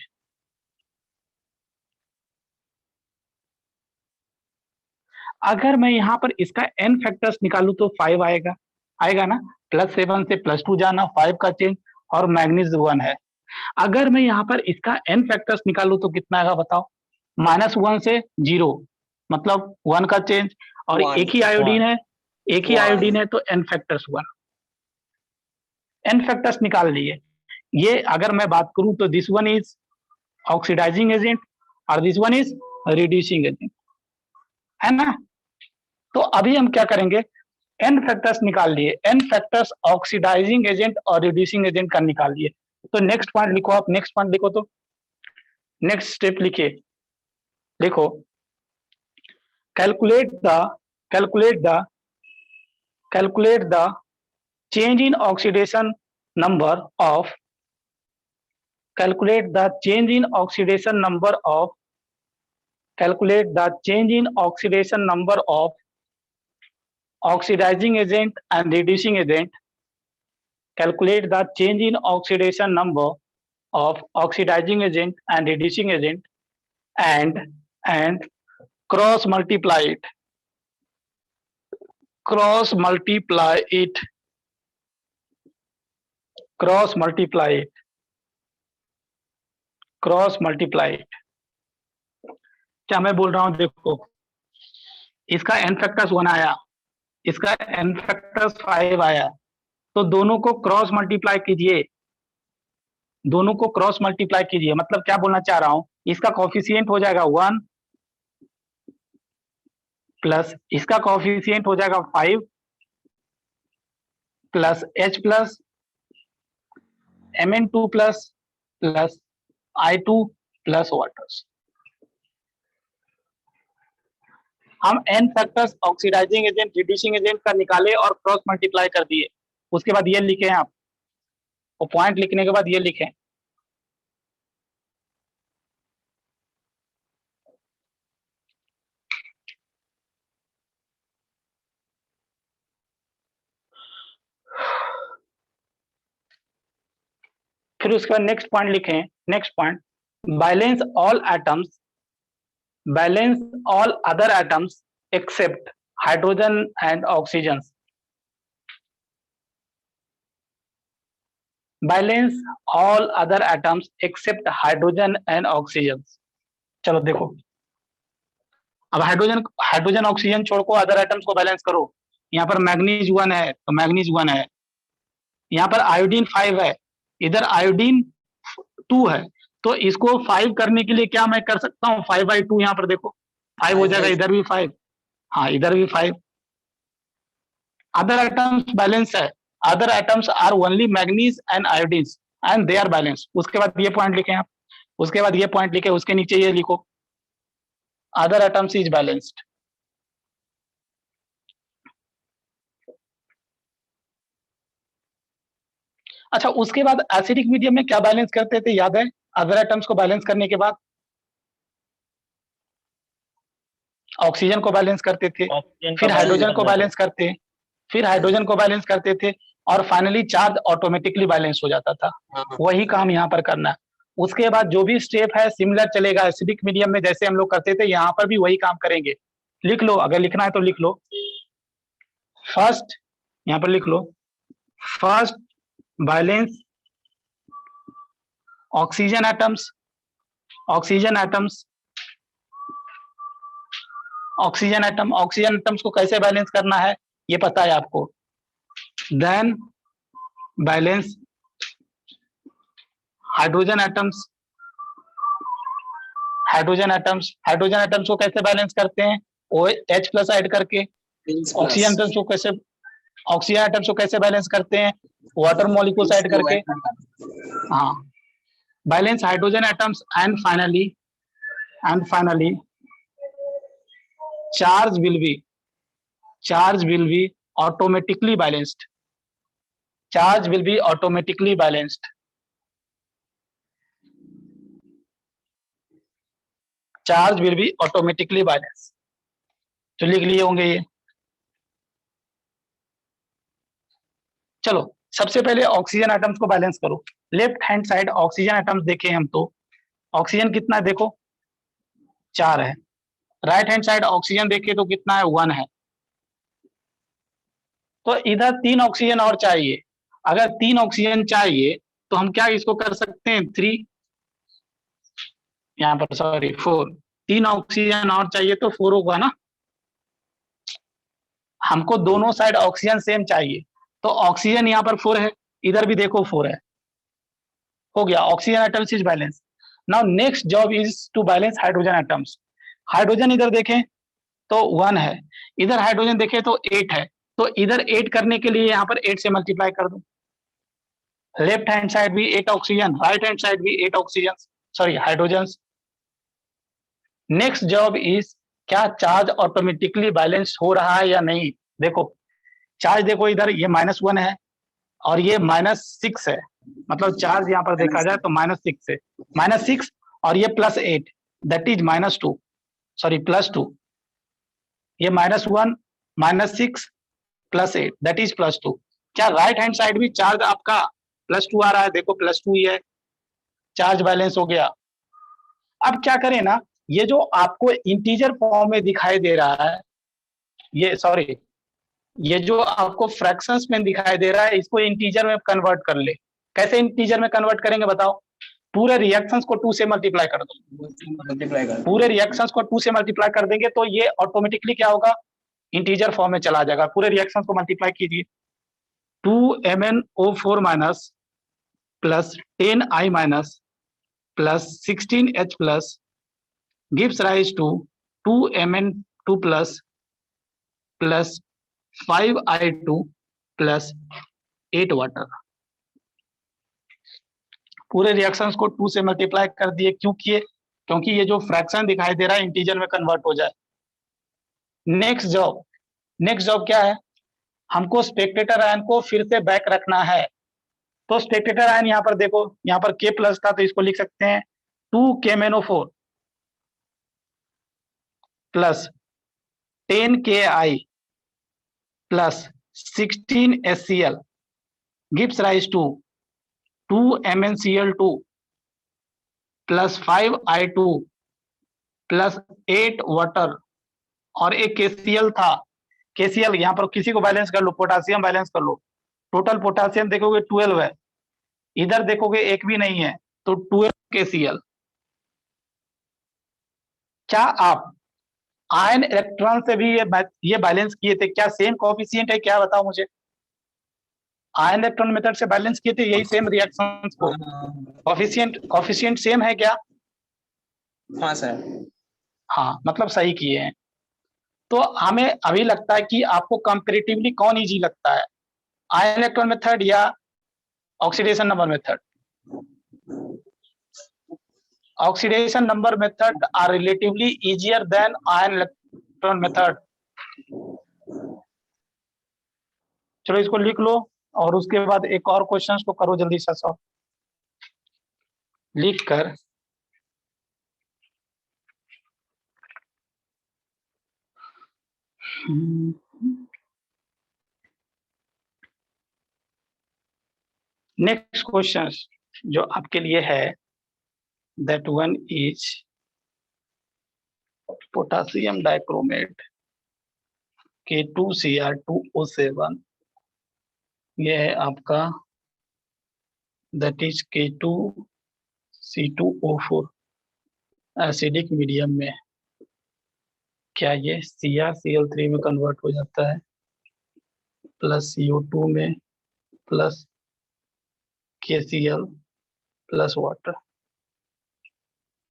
अगर मैं यहाँ पर इसका n फैक्टर्स निकालूं तो 5 आएगा, आएगा ना, +7 से +2 जाना, 5 का चेंज और मैग्नीज 1 है। अगर मैं यहाँ पर इसका n फैक्टर्स निकालूं तो कितना आएगा बताओ, -1 से 0 मतलब 1 का चेंज, और एक ही आयोडीन है, एक ही आयोडीन है तो n फैक्टर्स 1, n फैक्टर्स निकाल लिए। ये अगर मैं बात करूं तो this one is oxidising agent और this one is reducing agent, है ना। तो अभी हम क्या करेंगे, n फैक्टर्स निकाल लिए, n फैक्टर्स ऑक्सीडाइजिंग एजेंट और रिड्यूसिंग एजेंट का निकाल लिए। तो नेक्स्ट पॉइंट लिखो आप, नेक्स्ट पॉइंट लिखो, तो नेक्स्ट स्टेप लिखिए, लिखो calculate the change in oxidation number of calculate the change in oxidation number of oxidizing agent and reducing agent. Calculate the change in oxidation number of oxidizing agent and reducing agent and cross multiply it. Cross multiply it. Cross multiply it. Cross multiply it. क्या मैं बोल रहा हूं, देखो इसका n factors 1 आया, इसका n factors 5 आया, तो दोनों को क्रॉस मल्टीप्लाई कीजिए, दोनों को क्रॉस मल्टीप्लाई कीजिए। मतलब क्या बोलना चाह रहा हूं, इसका कॉफिशिएंट हो जाएगा 1 प्लस इसका कॉफिशिएंट हो जाएगा 5 plus H plus Mn2 plus I2 plus waters. हम n factors oxidising agent, reducing agent का निकाले और क्रॉस मल्टीप्लाई कर दिए, उसके बाद ये लिखे आप, वो पॉइंट लिखने के बाद ये लिखें। फिर उसके बाद नेक्स्ट पॉइंट लिखें, next point, balance all atoms, balance all other atoms except hydrogen and oxygen, balance all other atoms except hydrogen and oxygen. चलो देखो, अब हाइड्रोजन ऑक्सीजन छोड़ को अदर एटम्स को बैलेंस करो। यहाँ पर मैग्नीज 1 है तो मैग्नीज 1 है, यहाँ पर आयोडीन 5 है, इधर आयोडीन 2 है, तो इसको 5 करने के लिए क्या मैं कर सकता हूँ, 5/2, यहाँ पर देखो 5 हो जाएगा, इधर भी 5, हाँ इधर भी 5। अदर एटम्स बैलेंस है, other atoms are only manganese and iodine and they are balance. उसके बाद ये पॉइंट लिखे आप, उसके बाद ये पॉइंट लिखे, उसके नीचे ये लिखो, अदर एटम्स इज बैलेंस्ड। अच्छा, उसके बाद एसिडिक मीडियम में क्या बैलेंस करते थे, याद है? अदर एटम्स को बैलेंस करने के बाद ऑक्सीजन को बैलेंस करते थे, फिर हाइड्रोजन को बैलेंस करते, फिर हाइड्रोजन को बैलेंस करते थे, और फाइनली चार्ज ऑटोमेटिकली बैलेंस हो जाता था। वही काम यहाँ पर करना है। उसके बाद जो भी स्टेप है सिमिलर चलेगा एसिडिक मीडियम में, जैसे हम लोग करते थे, यहाँ पर भी वही काम करेंगे। लिख लो, अगर लिखना है तो लिख लो। फर्स्ट, यहाँ पर लिख लो, first balance oxygen atoms, oxygen atoms, oxygen atom, oxygen atoms को कैसे बैलेंस करना है ये पता है आपको। Then balance hydrogen atoms, hydrogen atoms, hydrogen atoms को कैसे बैलेंस करते हैं, OH प्लस ऐड करके। ऑक्सीजन एटम्स को कैसे, ऑक्सीजन एटम्स को कैसे बैलेंस करते हैं, वाटर मॉलिक्यूल्स ऐड करके। हाँ, balance hydrogen atoms and finally charge will be automatically balanced, charge will be automatically balanced, charge will be automatically balanced। तो लिख लिए होंगे ये। चलो सबसे पहले ऑक्सीजन एटम्स को बैलेंस करो। Left hand side oxygen atoms देखें हम तो ऑक्सीजन कितना है, देखो 4 है। राइट हैंड साइड ऑक्सीजन देखे तो कितना है, 1 है। तो इधर 3 ऑक्सीजन और चाहिए। अगर 3 ऑक्सीजन चाहिए तो हम क्या इसको कर सकते हैं, 3, यहाँ पर सॉरी 4, 3 ऑक्सीजन और चाहिए तो 4 होगा ना। हमको दोनों साइड ऑक्सीजन सेम चाहिए, तो ऑक्सीजन यहाँ पर 4 है, इधर भी देखो 4 है, हो गया। Oxygen atoms is balance. Now next job is to balance hydrogen atoms. Hydrogen इधर देखें तो 1 है, इधर हाइड्रोजन देखें तो 8 है, तो इधर 8 करने के लिए यहाँ पर 8 से मल्टीप्लाई कर दो। लेफ्ट हैंड साइड भी 8 ऑक्सीजन, राइट हैंड साइड भी 8 oxygen, sorry hydrogen. Next job is, क्या चार्ज ऑटोमेटिकली बैलेंस हो रहा है या नहीं। देखो चार्ज, देखो इधर ये -1 है और ये -6 है, मतलब चार्ज यहाँ पर देखा जाए तो -6 है, -6 और ये +8 दैट इज -2, सॉरी +2, ये -1 -6 +8 दैट इज +2। क्या राइट हैंड साइड भी चार्ज आपका +2 आ रहा है, देखो +2 ही है, चार्ज बैलेंस हो गया। अब क्या करें ना, ये जो आपको इंटीजर फॉर्म में दिखाई दे रहा है, ये सॉरी, ये जो आपको फ्रैक्शंस में दिखाई दे रहा है, इसको इंटीजर में कन्वर्ट कर ले। कैसे इंटीजर में कन्वर्ट करेंगे बताओ? पूरे रिएक्शंस को 2 से मल्टीप्लाई कर दो, पूरे रिएक्शंस को 2 से मल्टीप्लाई कर देंगे तो ये ऑटोमेटिकली क्या होगा, इंटीजर फॉर्म में चला जाएगा। पूरे रिएक्शंस को मल्टीप्लाई कीजिए, 2MnO4 minus plus 10I minus plus 16H plus gives rise to 2Mn2 plus 5I2 plus 8 water। पूरे रिएक्शंस को 2 से मल्टीप्लाई कर दिए। क्यों किए? क्योंकि ये जो फ्रैक्शन दिखाई दे रहा है इंटीजर में कन्वर्ट हो जाए। नेक्स्ट जॉब क्या है? हमको स्पेक्टेटर आयन को फिर से बैक रखना है। तो स्पेक्टेटर आयन यहाँ पर देखो, यहाँ पर K प्लस था तो इसको लिख सकते हैं 2KMnO4 plus 10KI plus 16HCl gives rise to 2MnCl2 plus 5I2 plus 8 water और एक KCl था। KCl यहाँ पर किसी को बैलेंस कर लो, पोटासियम बैलेंस कर लो। टोटल पोटासियम देखोगे 12 है, इधर देखोगे एक भी नहीं है, तो 12 KCl। क्या आप आयन इलेक्ट्रॉन से भी ये बैलेंस किए थे? क्या सेम कोएफिशिएंट है? क्या बताओ मुझे। आयन इलेक्ट्रॉन मेथड से बैलेंस किए थे यही सेम रिएक्शंस को, कोएफिशिएंट सेम है क्या? हाँ सर। हाँ, मतलब सही किए हैं। तो हमें अभी लगता है कि आपको कंपैरेटिवली कौन इजी लगता है, आयन इलेक्ट्रॉन मेथड या oxidation number method? Oxidation number method are relatively easier than ion electron method. चलो इसको लिख लो और उसके बाद एक और क्वेश्चन को करो जल्दी से सॉल्व। लिख कर नेक्स्ट क्वेश्चन जो आपके लिए है, that one is potassium dichromate K2Cr2O7, ये है आपका that is K2C2O4 acidic medium में। क्या ये CrCl3 में कन्वर्ट हो जाता है प्लस CO2 में प्लस KCl प्लस वाटर।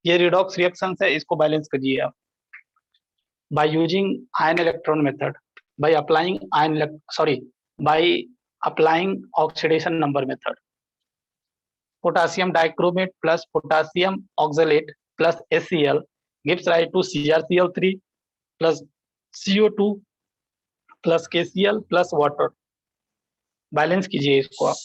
ये रिडॉक्स रिएक्शन है, इसको बैलेंस करिए आप by using ion electron method, by applying by applying oxidation number method. Potassium dichromate plus potassium oxalate plus HCl gives rise to CrCl3 plus CO2 plus KCl plus water। Balance कीजिए इसको आप।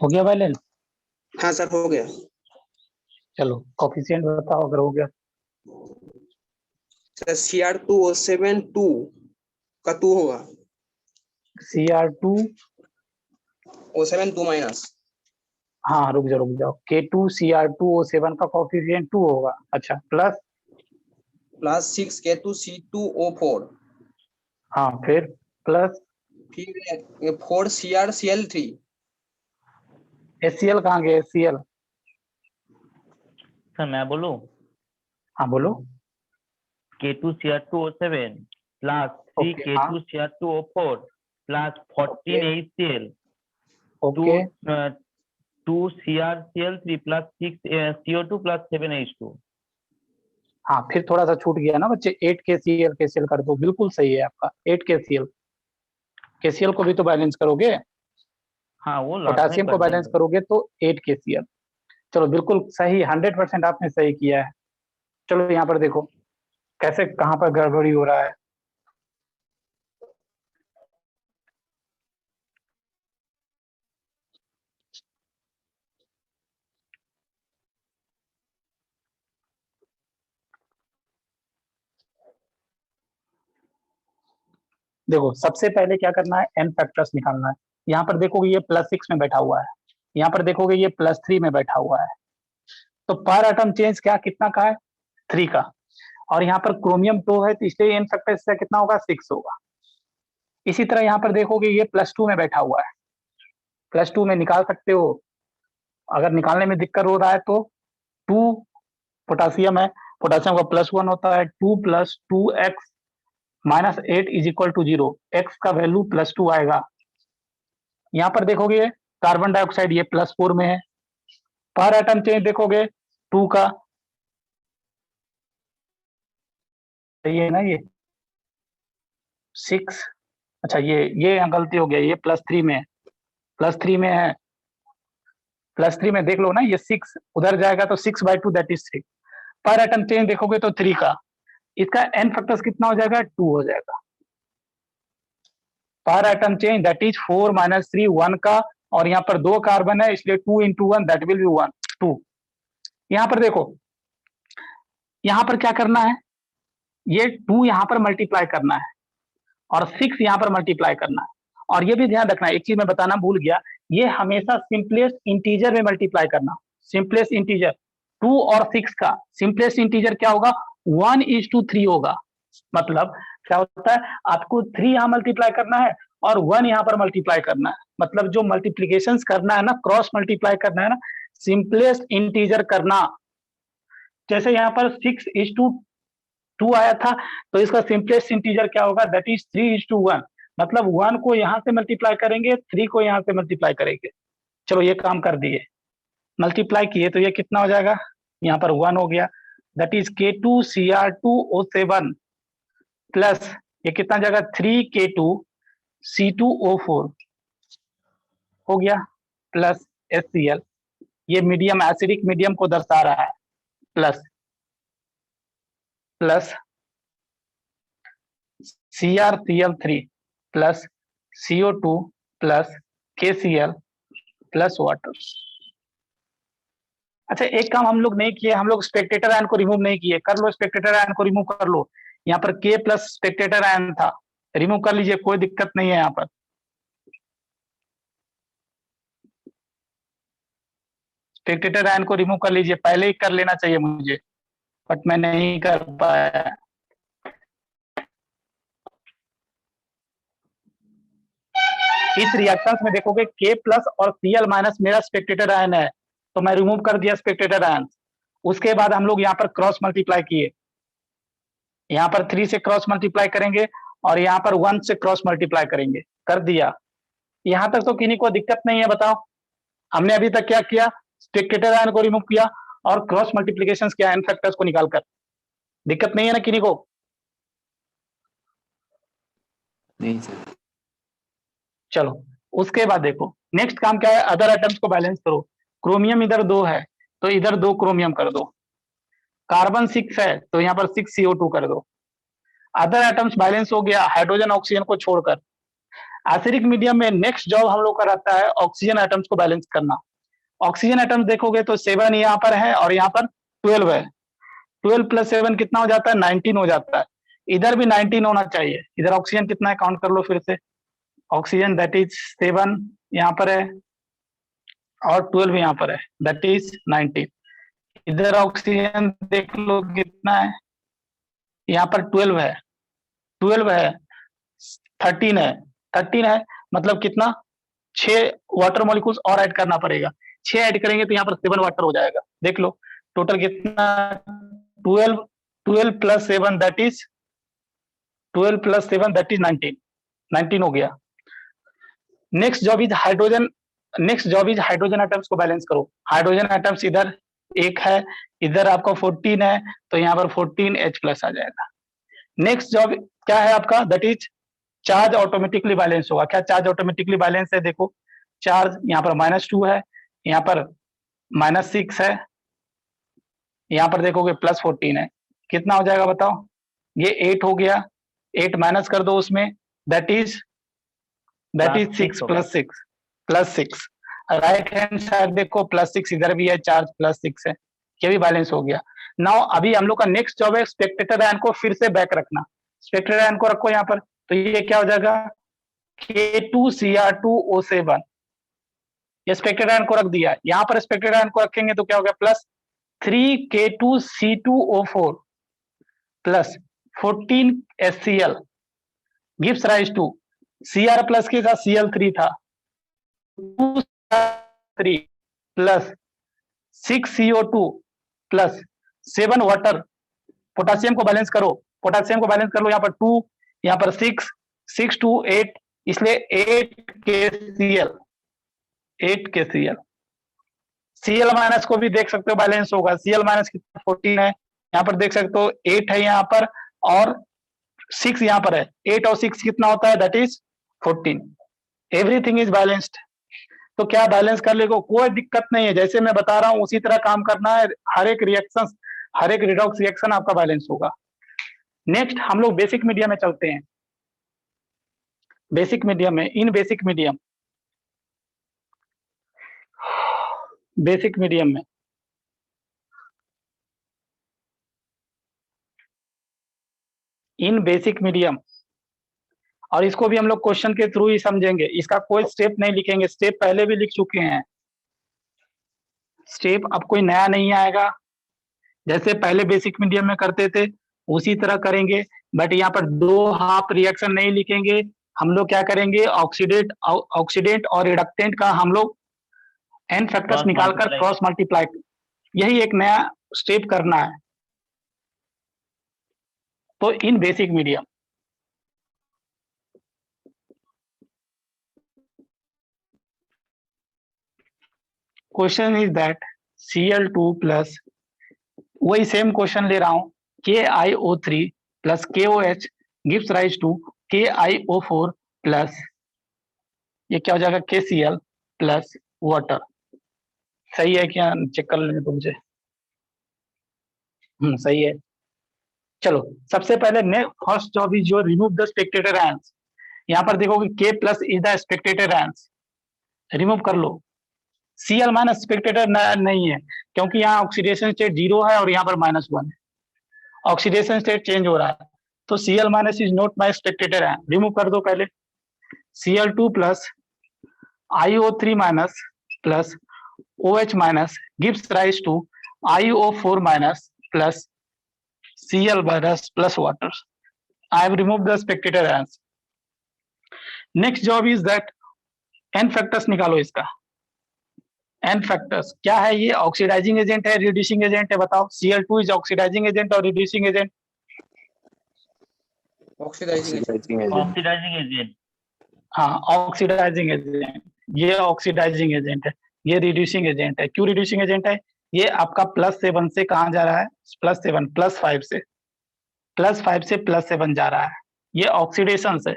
हो गया balance? हाँ sir हो गया। चलो coefficient बताओ अगर हो गया। सर Cr2O7 2 का 2 होगा। Cr2 O7 2 minus. हाँ रुक जाओ K2Cr2O7 का कोफिशिएंट 2 होगा। अच्छा प्लस प्लस 6K2C2O4 हाँ फिर प्लस फिर 4CrCl3 HCl कहाँ गया? HCl सर मैं बोलूं हाँ बोलो। K2Cr2O7 प्लस ओके हाँ 3K2Cr2O4 plus 14HCl okay 2CrCl3 plus 6CO2 plus 7H2। हाँ फिर थोड़ा सा छूट गया ना बच्चे। 8KCl KCl कर दो, बिल्कुल सही है आपका। 8KCl KCl को भी तो बैलेंस करोगे, हाँ वो लास्ट में पोटासियम को कर दिया बैलेंस सर। करोगे तो 8KCl। चलो बिल्कुल सही, 100% आपने सही किया है। चलो यहाँ पर देखो कैसे कहाँ पर गड़बड़ी हो रहा है। देखो सबसे पहले क्या करना है, एन फैक्टर्स निकालना है। यहाँ पर देखोगे ये +6 में बैठा हुआ है, यहाँ पर देखोगे ये +3 में बैठा हुआ है। तो पर एटम चेंज क्या कितना का है? 3 का। और यहाँ पर क्रोमियम 2 है तो इसलिए एन फैक्टर इससे कितना होगा? 6 होगा। इसी तरह यहाँ पर देखोगे ये +2 में बैठा हुआ है, +2 में निकाल सकते हो। अगर निकालने में दिक्कत हो रहा है तो 2 पोटासियम है, पोटासियम का +1 होता है। 2 + 2x -8 = 0। x का वैल्यू +2 आएगा। यहाँ पर देखोगे कार्बन डाइऑक्साइड ये +4 में है। पर एटम चेंज देखोगे 2 का, सही है ना ये 6। अच्छा ये यहाँ गलती हो गया, ये +3 में है, +3 में है, +3 में देख लो ना, ये 6 उधर जाएगा तो 6/2 दैट इज 6। पर एटम चेंज देखोगे तो 3 का, इसका एन फैक्टर्स कितना हो जाएगा? 2 हो जाएगा। पर एटम चेंज दैट इज 4 - 3 1 का, और यहाँ पर 2 कार्बन है इसलिए 2 × 1 दैट विल बी 1 2। यहाँ पर देखो, यहाँ पर क्या करना है, ये 2 यहाँ पर मल्टीप्लाई करना है और 6 यहाँ पर मल्टीप्लाई करना है। और ये भी ध्यान रखना है, एक चीज मैं बताना भूल गया, ये हमेशा सिंपलेस्ट इंटीजर में मल्टीप्लाई करना। सिंपलेस्ट इंटीजर 2 और 6 का सिंपलेस्ट इंटीजर क्या होगा? 1:3 होगा। मतलब क्या होता है, आपको 3 यहाँ मल्टीप्लाई करना है और 1 यहाँ पर मल्टीप्लाई करना है। मतलब जो मल्टीप्लीकेशन करना है ना, क्रॉस मल्टीप्लाई करना है ना, सिंपलेस्ट इंटीजर करना। जैसे यहाँ पर 6:2 आया था तो इसका सिंपलेस्ट इंटीजर क्या होगा? That is 3:1। मतलब 1 को यहाँ से मल्टीप्लाई करेंगे, 3 को यहाँ से मल्टीप्लाई करेंगे। चलो ये काम कर दिए, मल्टीप्लाई किए तो ये कितना हो जाएगा? यहाँ पर 1 हो गया, दैट इज K2Cr2O7 प्लस ये कितना जाएगा? 3K2C2O4 हो गया प्लस HCl। ये मीडियम एसिडिक मीडियम को दर्शा रहा है। Plus CrCl3 plus CO2 plus KCl plus water. अच्छा एक काम हम लोग नहीं किए, हम लोग स्पेक्टेटर आयन को रिमूव नहीं किए। कर लो, स्पेक्टेटर आयन को रिमूव कर लो। यहाँ पर K प्लस स्पेक्टेटर आयन था, रिमूव कर लीजिए, कोई दिक्कत नहीं है। यहाँ पर स्पेक्टेटर आयन को रिमूव कर लीजिए, पहले ही कर लेना चाहिए मुझे, बट मैं नहीं कर पाया। इस रिएक्शन में देखोगे K प्लस और Cl माइनस मेरा स्पेक्टेटर आयन है, तो मैं रिमूव कर दिया स्पेक्टेटर आयन। उसके बाद हम लोग यहाँ पर क्रॉस मल्टीप्लाई किए, यहाँ पर 3 से क्रॉस मल्टीप्लाई करेंगे और यहाँ पर 1 से क्रॉस मल्टीप्लाई करेंगे। कर दिया, यहाँ तक तो किन्हीं को दिक्कत नहीं है? बताओ, हमने अभी तक क्या किया? स्पेक्टेटर आयन को रिमूव किया और क्रॉस मल्टीप्लीकेशन किया एन फैक्टर्स को निकालकर। दिक्कत नहीं है ना किन्हीं को? नहीं सर। चलो उसके बाद देखो नेक्स्ट काम क्या है, अदर आइटम्स को बैलेंस करो। क्रोमियम इधर 2 है तो इधर 2 क्रोमियम कर दो। कार्बन 6 है तो यहाँ पर 6 CO2 कर दो। अदर आइटम्स बैलेंस हो गया हाइड्रोजन ऑक्सीजन को छोड़कर। एसिडिक मीडियम में नेक्स्ट जॉब हम लोग का रहता है ऑक्सीजन एटम्स को बैलेंस करना। ऑक्सीजन एटम्स देखोगे तो 7 यहाँ पर है और यहाँ पर 12 है। 12 + 7 कितना हो जाता है? 19 हो जाता है। इधर भी 19 होना चाहिए। इधर ऑक्सीजन कितना है काउंट कर लो फिर से। ऑक्सीजन दैट इज 7 यहाँ पर है और 12 यहाँ पर है, दैट इज 19। इधर ऑक्सीजन देख लो कितना है, यहाँ पर 12 है, 12 है, 13 है, 13 है, मतलब कितना? 6 वाटर मॉलिक्यूल्स और ऐड करना पड़ेगा। 6 ऐड करेंगे तो यहाँ पर 7 वाटर हो जाएगा। देख लो टोटल कितना? 12 + 7 दैट इज 12 + 7 दैट इज 19, 19 हो गया। Next job is hydrogen, next job is hydrogen atoms को बैलेंस करो। हाइड्रोजन एटम्स इधर 1 है, इधर आपका 14 है, तो यहाँ पर 14H+ आ जाएगा। नेक्स्ट जॉब क्या है आपका? That is charge automatically balance होगा। क्या चार्ज ऑटोमेटिकली बैलेंस है? देखो चार्ज यहाँ पर -2 है, यहाँ पर -6 है, यहाँ पर देखोगे +14 है, कितना हो जाएगा बताओ? ये 8 हो गया, 8 माइनस कर दो उसमें, that is 6 + 6। Right hand side देखो +6 इधर भी है, चार्ज +6 है, ये भी बैलेंस हो गया। नाउ अभी हम लोग का नेक्स्ट जॉब है स्पेक्टेटर आयन को फिर से बैक रखना। स्पेक्टेटर आयन को रखो यहाँ पर, तो ये क्या हो जाएगा? K2Cr2O7। ये स्पेक्टेटर आयन को रख दिया। यहाँ पर स्पेक्टेटर आयन को रखेंगे तो क्या हो गया? +3K2C2O4 + 14HCl gives rise to Cr+ के साथ Cl3 था, 2 + 6CO2 + 7 वाटर। पोटासियम को बैलेंस करो, पोटासियम को बैलेंस कर लो। यहाँ पर 2, यहाँ पर 6, 6 2 8, इसलिए 8KCl, 8KCl। Cl- को भी देख सकते हो बैलेंस होगा। Cl- कितना? 14 है, यहाँ पर देख सकते हो 8 है यहाँ पर और 6 यहाँ पर है। 8 और 6 कितना होता है? That is 14। Everything is balanced. तो क्या बैलेंस कर लेगा, कोई दिक्कत नहीं है। जैसे मैं बता रहा हूँ उसी तरह काम करना है। हर एक रिएक्शन, हर एक रिडॉक्स रिएक्शन आपका बैलेंस होगा। नेक्स्ट हम लोग बेसिक मीडियम में चलते हैं। बेसिक मीडियम में, इन बेसिक मीडियम, बेसिक मीडियम में इन बेसिक मीडियम, और इसको भी हम लोग क्वेश्चन के थ्रू ही समझेंगे। इसका कोई स्टेप नहीं लिखेंगे, स्टेप पहले भी लिख चुके हैं। स्टेप अब कोई नया नहीं आएगा, जैसे पहले बेसिक मीडियम में करते थे उसी तरह करेंगे। बट यहाँ पर 2 हाफ रिएक्शन नहीं लिखेंगे। हम लोग क्या करेंगे? ऑक्सीडेंट और रिडक्टेंट का हम लोग n फैक्टर्स निकालकर क्रॉस मल्टीप्लाई, यही एक नया स्टेप करना है। तो in basic medium question is that Cl2 plus, वही सेम क्वेश्चन ले रहा हूं, KiO3 plus KOH gives rise to KiO4 plus, ये क्या हो जाएगा? KCl plus water. सही है क्या? चेक कर लेंगे तुमसे। सही है। चलो सबसे पहले first job is your remove the spectator ions. यहाँ पर देखोगे K+ is the spectator ions, remove कर लो। Cl- स्पेक्टेटर नहीं है, क्योंकि यहाँ ऑक्सीडेशन स्टेट 0 है और यहाँ पर -1 है, ऑक्सीडेशन स्टेट चेंज हो रहा है। तो Cl- is not my spectator ion, remove कर दो पहले। Cl2 plus IO3- plus OH- gives rise to IO4- plus Cl- plus water. I have removed the spectator ions. Next job is that n factors निकालो इसका। n factors क्या है? ये oxidising agent है, reducing agent है? बताओ। Cl2 is oxidising agent और reducing agent? Oxidising agent. हाँ ऑक्सीडाइजिंग एजेंट, ये ऑक्सीडाइजिंग एजेंट है, ये रिड्यूसिंग एजेंट है। क्यों रिड्यूसिंग एजेंट है? ये आपका +7 से कहाँ जा रहा है? +7 +5 से, +5 से +7 जा रहा है। ये ऑक्सीडेशन है।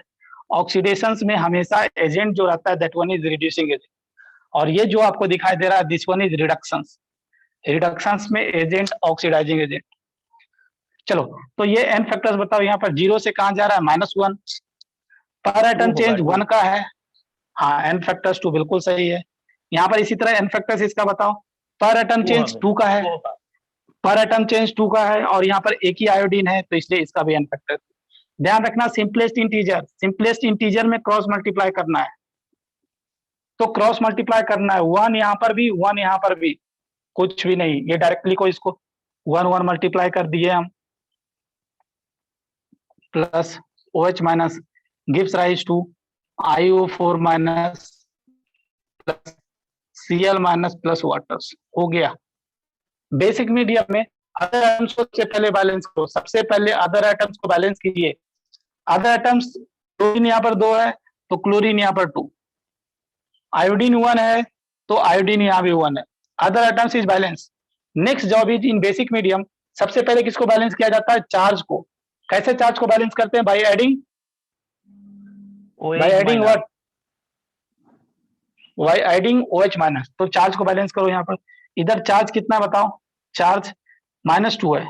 ऑक्सीडेशन में हमेशा एजेंट जो रहता है that one is reducing agent, और ये जो आपको दिखाई दे रहा है this one is reductions. Reductions में एजेंट ऑक्सीडाइजिंग एजेंट। चलो तो ये n फैक्टर्स बताओ। यहाँ पर 0 से कहाँ जा रहा है? -1, पर एटम होगा, चेंज two। 1 का है। हाँ, n फैक्टर्स 2 बिल्कुल सही है। यहाँ पर इसी तरह n फैक्टर्स इसका बताओ। पर एटम Two चेंज होगा, 2 का है, two होगा। पर एटम चेंज 2 का है, और यहाँ पर एक ही आयोडीन है तो इसलिए इसका भी n फैक्टर। ध्यान रखना, सिंपलेस्ट इंटीजर में क्रॉस मल्टीप्लाई करना है, तो क्रॉस मल्टीप्लाई करना है, 1 यहाँ पर भी 1 यहाँ पर भी, कुछ भी नहीं, ये डायरेक्टली को इसको 1 1 मल्टीप्लाई कर दिए हम, plus OH minus gives rise to IO4 minus plus Cl minus plus waters. हो गया। बेसिक मीडियम में अदर एटम्स को सबसे पहले बैलेंस करो, सबसे पहले अदर एटम्स को बैलेंस कीजिए। अदर एटम्स, क्लोरीन यहाँ पर 2 है तो क्लोरीन यहाँ पर 2, आयोडीन 1 है तो आयोडीन यहाँ भी 1 है। Other atoms is balance. Next job is in basic medium, सबसे पहले किसको बैलेंस किया जाता है? चार्ज को। कैसे चार्ज को बैलेंस करते हैं? By adding OH what? By adding OH minus. तो चार्ज को बैलेंस करो। यहाँ पर इधर चार्ज कितना बताओ? चार्ज -2 है।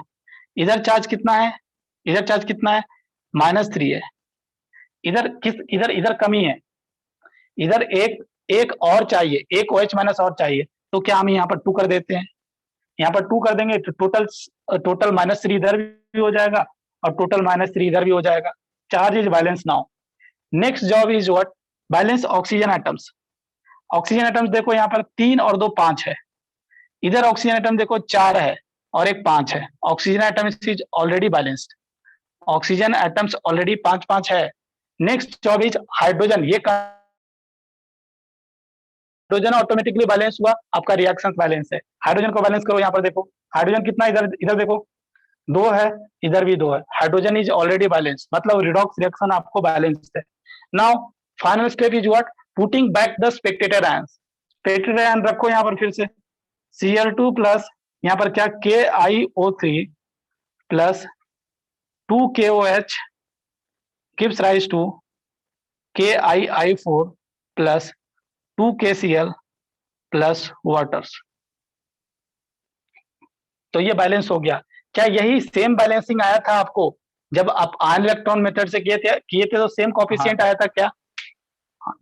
इधर चार्ज कितना है? इधर चार्ज कितना है? -3 है। इधर कमी है, इधर एक और चाहिए, एक OH माइनस और चाहिए, तो क्या हम यहाँ पर 2 कर देते हैं? यहाँ पर 2 कर देंगे तो टोटल -3 इधर भी हो जाएगा और टोटल -3 इधर भी हो जाएगा। Charge is balance now. Next job is what? Balance oxygen atoms. Oxygen atoms देखो, यहाँ पर 3 और 2 5 है। इधर ऑक्सीजन एटम देखो 4 है और एक 5 है। Oxygen atoms is already balanced. Oxygen atoms already 5 है। Next job is hydrogen. ये हाइड्रोजन ऑटोमेटिकली बैलेंस हुआ, आपका रिएक्शन बैलेंस है। हाइड्रोजन को बैलेंस करो। यहाँ पर देखो हाइड्रोजन कितना, इधर देखो 2 है, इधर भी 2 है। हाइड्रोजन इज ऑलरेडी बैलेंस, मतलब रिडॉक्स रिएक्शन आपको बैलेंस है। Now final step is what? Putting back the spectator ions. Spectator ion रखो यहाँ पर फिर से, Cl2 प्लस यहाँ पर क्या, KiO3 plus 2KOH gives rise to KiI4 plus 2KCl plus waters. तो ये बैलेंस हो गया। क्या यही सेम बैलेंसिंग आया था आपको जब आप आयन इलेक्ट्रॉन मेथड से किए थे तो सेम कोएफिशिएंट आया था क्या?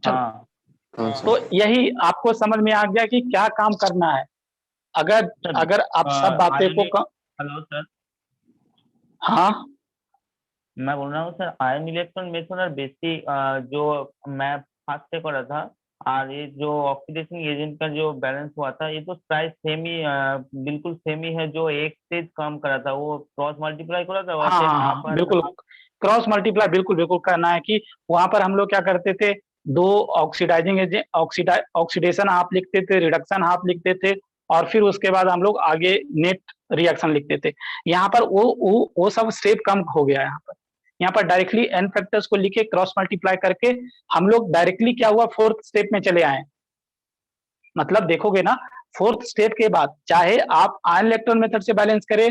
चलो, हाँ तो यही आपको समझ में आ गया कि क्या काम करना है। अगर आप सब बातें को हेलो सर, हाँ मैं बोल रहा हूँ सर, आयन इलेक्ट्रॉन मेथड और बेसिक जो मैं फर्स्ट से पढ़ा था, और ये जो ऑक्सीडेशन एजेंट का जो बैलेंस हुआ था, ये तो प्राइस सेम ही बिल्कुल सेम ही है। जो एक से काम करा था वो क्रॉस मल्टीप्लाई करा था, वैसे यहाँ हाँ पर बिल्कुल क्रॉस मल्टीप्लाई बिल्कुल करना है कि वहां पर हम लोग क्या करते थे, 2 ऑक्सीडाइजिंग एजेंट ऑक्सीडेशन हाफ लिखते थे, रिडक्शन हाफ लिखते थे, और फिर उसके बाद हम लोग आगे नेट रिएक्शन लिखते थे। यहाँ पर वो सब स्टेप कम हो गया है। यहाँ पर डायरेक्टली n फैक्टर्स को लिखे क्रॉस मल्टीप्लाई करके हम लोग डायरेक्टली क्या हुआ, 4th स्टेप में चले आए। मतलब देखोगे ना, 4th स्टेप के बाद चाहे आप आयन इलेक्ट्रॉन मेथड से बैलेंस करें,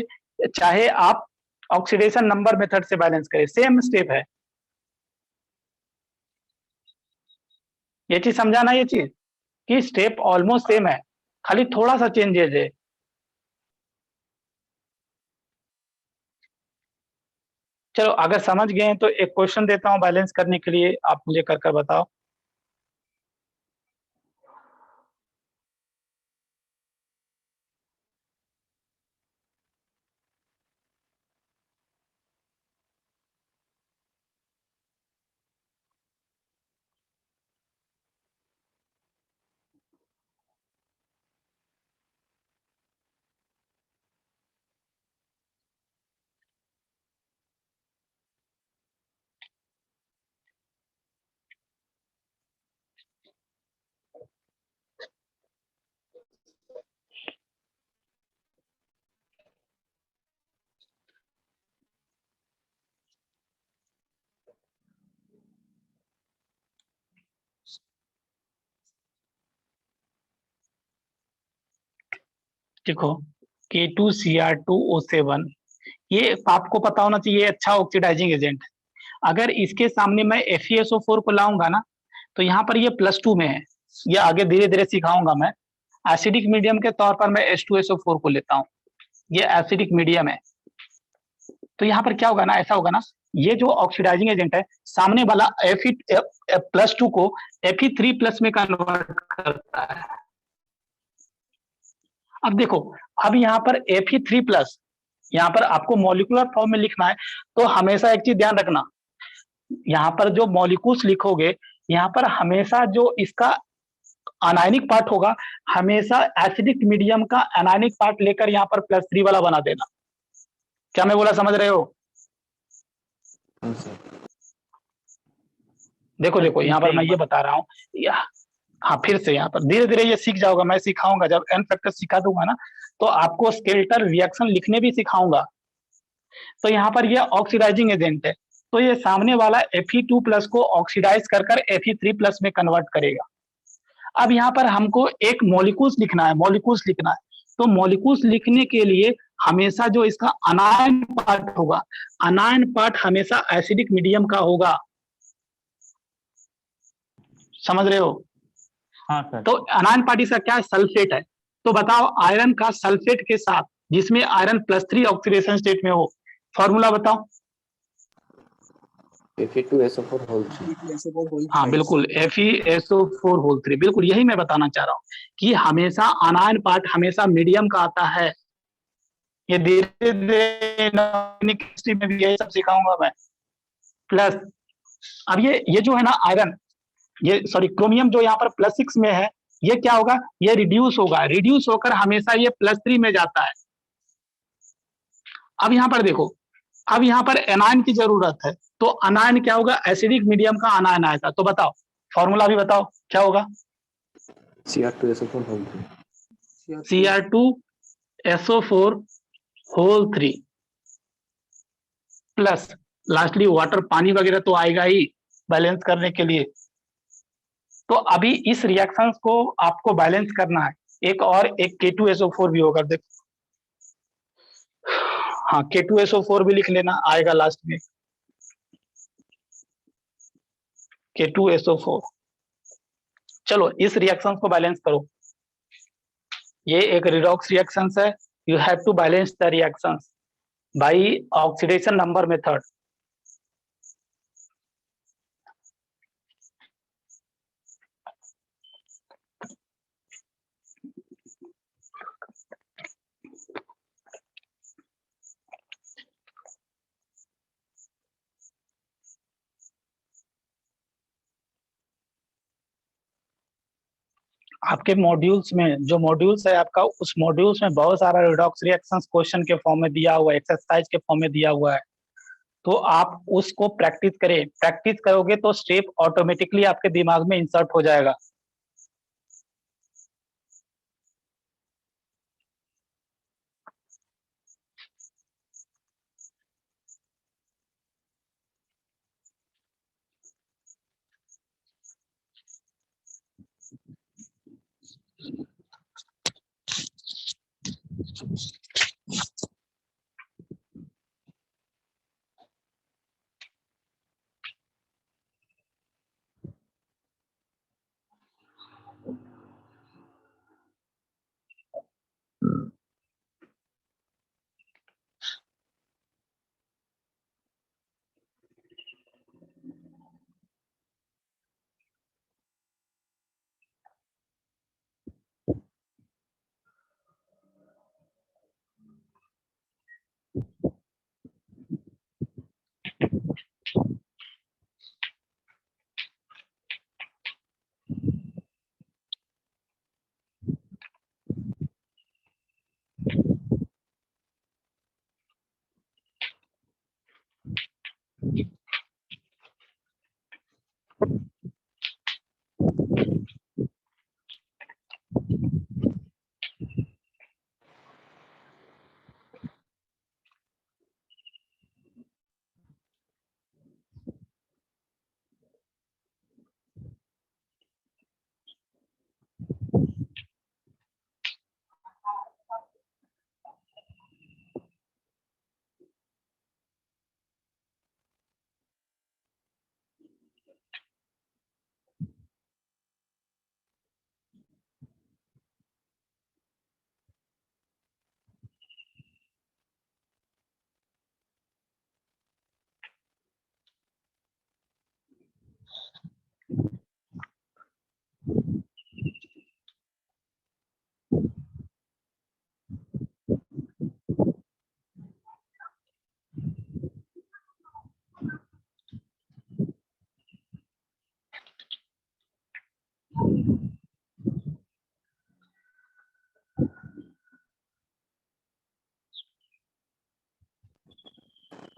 चाहे आप ऑक्सीडेशन नंबर मेथड से बैलेंस करें, सेम स्टेप है। ये चीज समझाना, ये चीज कि स्टेप ऑलमोस्ट सेम है, खाली थोड़ा सा चेंजेस है। चलो, अगर समझ गए हैं तो एक क्वेश्चन देता हूं बैलेंस करने के लिए, आप मुझे कर बताओ। देखो, K2Cr2O7, ये आपको पता होना चाहिए, ये अच्छा ऑक्सीडाइजिंग एजेंट है। अगर इसके सामने मैं FeSO4 को लाऊंगा ना, तो यहाँ पर ये +2 में है। ये आगे धीरे धीरे सिखाऊंगा मैं। एसिडिक मीडियम के तौर पर मैं H2SO4 को लेता हूँ, ये एसिडिक मीडियम है। तो यहाँ पर क्या होगा ना, ऐसा होगा ना, ये जो ऑक्सीडाइजिंग एजेंट है सामने वाला Fe+2 को Fe3+ में कन्वर्ट करता है। अब देखो, अब यहाँ पर Fe3+, यहाँ पर आपको मॉलिक्यूलर फॉर्म में लिखना है, तो हमेशा एक चीज ध्यान रखना, यहाँ पर जो मॉलिक्यूल्स लिखोगे, यहाँ पर हमेशा जो इसका अनायनिक पार्ट होगा, हमेशा एसिडिक मीडियम का अनायनिक पार्ट लेकर यहाँ पर +3 वाला बना देना। क्या मैं बोला समझ रहे हो? हाँ सर। देखो देखो, यहाँ पर मैं ये बता रहा हूँ, हाँ फिर से यहाँ पर धीरे धीरे ये सीख जाओगा, मैं सिखाऊंगा, जब एन फैक्टर सिखा दूंगा ना, तो आपको स्केलेटल रिएक्शन लिखने भी सिखाऊंगा। तो यहाँ पर ये ऑक्सीडाइजिंग एजेंट है, तो ये सामने वाला Fe2+ को ऑक्सीडाइज कर Fe3+ में कन्वर्ट करेगा। अब यहाँ पर हमको एक मॉलिक्यूल्स लिखना है, मॉलिक्यूल्स लिखना है, तो मॉलिक्यूल्स लिखने के लिए हमेशा जो इसका अनायन पार्ट होगा, अनायन पार्ट हमेशा एसिडिक मीडियम का होगा। समझ रहे हो? हाँ सर। तो अनायन पार्ट इसका क्या है? सल्फेट है। तो बताओ, आयरन का सल्फेट के साथ, जिसमें आयरन +3 ऑक्सीडेशन स्टेट में हो, फॉर्मूला बताओ। Fe2SO4 whole 3। हाँ बिल्कुल, FeSO4 3, बिल्कुल यही मैं बताना चाह रहा हूँ कि हमेशा अनायन पार्ट हमेशा मीडियम का आता है। ये धीरे धीरे केमिस्ट्री में भी यही सब सिखाऊंगा मैं। प्लस अब ये जो है ना आयरन, ये सॉरी क्रोमियम जो यहाँ पर +6 में है, ये क्या होगा? ये रिड्यूस होगा, रिड्यूस होकर हमेशा ये +3 में जाता है। अब यहाँ पर देखो, अब यहाँ पर एनायन की जरूरत है, तो अनायन क्या होगा? एसिडिक मीडियम का अनायन आएगा। तो बताओ, फॉर्मूला भी बताओ क्या होगा? Cr2SO4 whole 3। Cr2SO4 plus lastly water, पानी वगैरह तो आएगा ही बैलेंस करने के लिए। तो अभी इस रिएक्शन को आपको बैलेंस करना है। एक और एक K2SO4 भी होगा, देखो, हाँ K2SO4 भी लिख लेना, आएगा लास्ट में K2SO4। चलो इस रिएक्शन को बैलेंस करो, ये एक रिडॉक्स रिएक्शन है, you have to balance the reaction by oxidation number method. आपके मॉड्यूल्स में, जो मॉड्यूल्स है आपका, उस मॉड्यूल्स में बहुत सारा रिडॉक्स रिएक्शंस क्वेश्चन के फॉर्म में दिया हुआ है, एक्सरसाइज के फॉर्म में दिया हुआ है, तो आप उसको प्रैक्टिस करें। प्रैक्टिस करोगे तो स्टेप ऑटोमेटिकली आपके दिमाग में इंसर्ट हो जाएगा।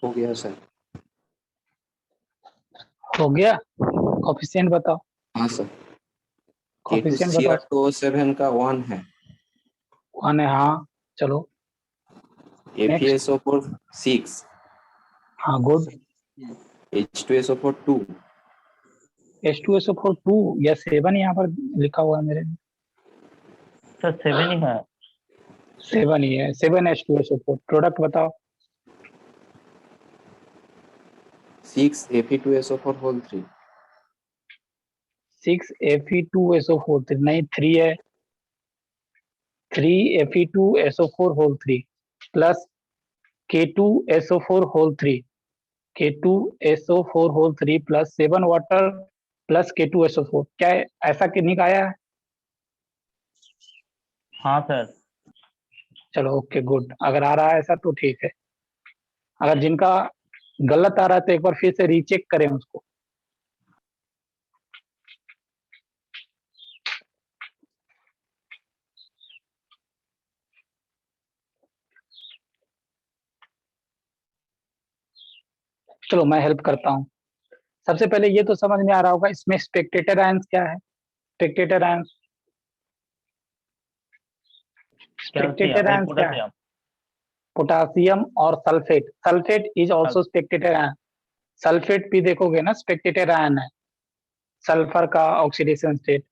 हो गया सर। हो गया, कोफिशिएंट बताओ। हाँ सर। कोफिशिएंट बताओ। K2CR2O7 का 1 है। 1 है, हाँ चलो नेक्स्ट। FeSO4 6, हाँ गुड। H2SO4 2, H2SO4 2 या 7 यहाँ पर लिखा हुआ है मेरे। सर 7 ही है। 7 ही है, 7 H2SO4। प्रोडक्ट बताओ। 6 Fe2SO4 whole 3, 6 Fe2SO4 नहीं 3 है। 3 Fe2SO4 whole 3 plus K2SO4 whole 3, K2SO4 whole 3 plus 7 water plus K2SO4। क्या है, ऐसा कि नहीं आया है? हाँ सर। चलो ओके गुड, अगर आ रहा है ऐसा तो ठीक है। अगर जिनका गलत आ रहा है तो एक बार फिर से रीचेक करें उसको। चलो मैं हेल्प करता हूँ। सबसे पहले ये तो समझ में आ रहा होगा इसमें स्पेक्टेटर आयंस क्या है। स्पेक्टेटर आयंस, स्पेक्टेटर आयंस क्या है? पोटासियम और sulphate. Sulphate is also Spectator ion. Sulphate भी देखोगे ना स्पेक्टेटर आयन है, सल्फर का ऑक्सीडेशन स्टेट।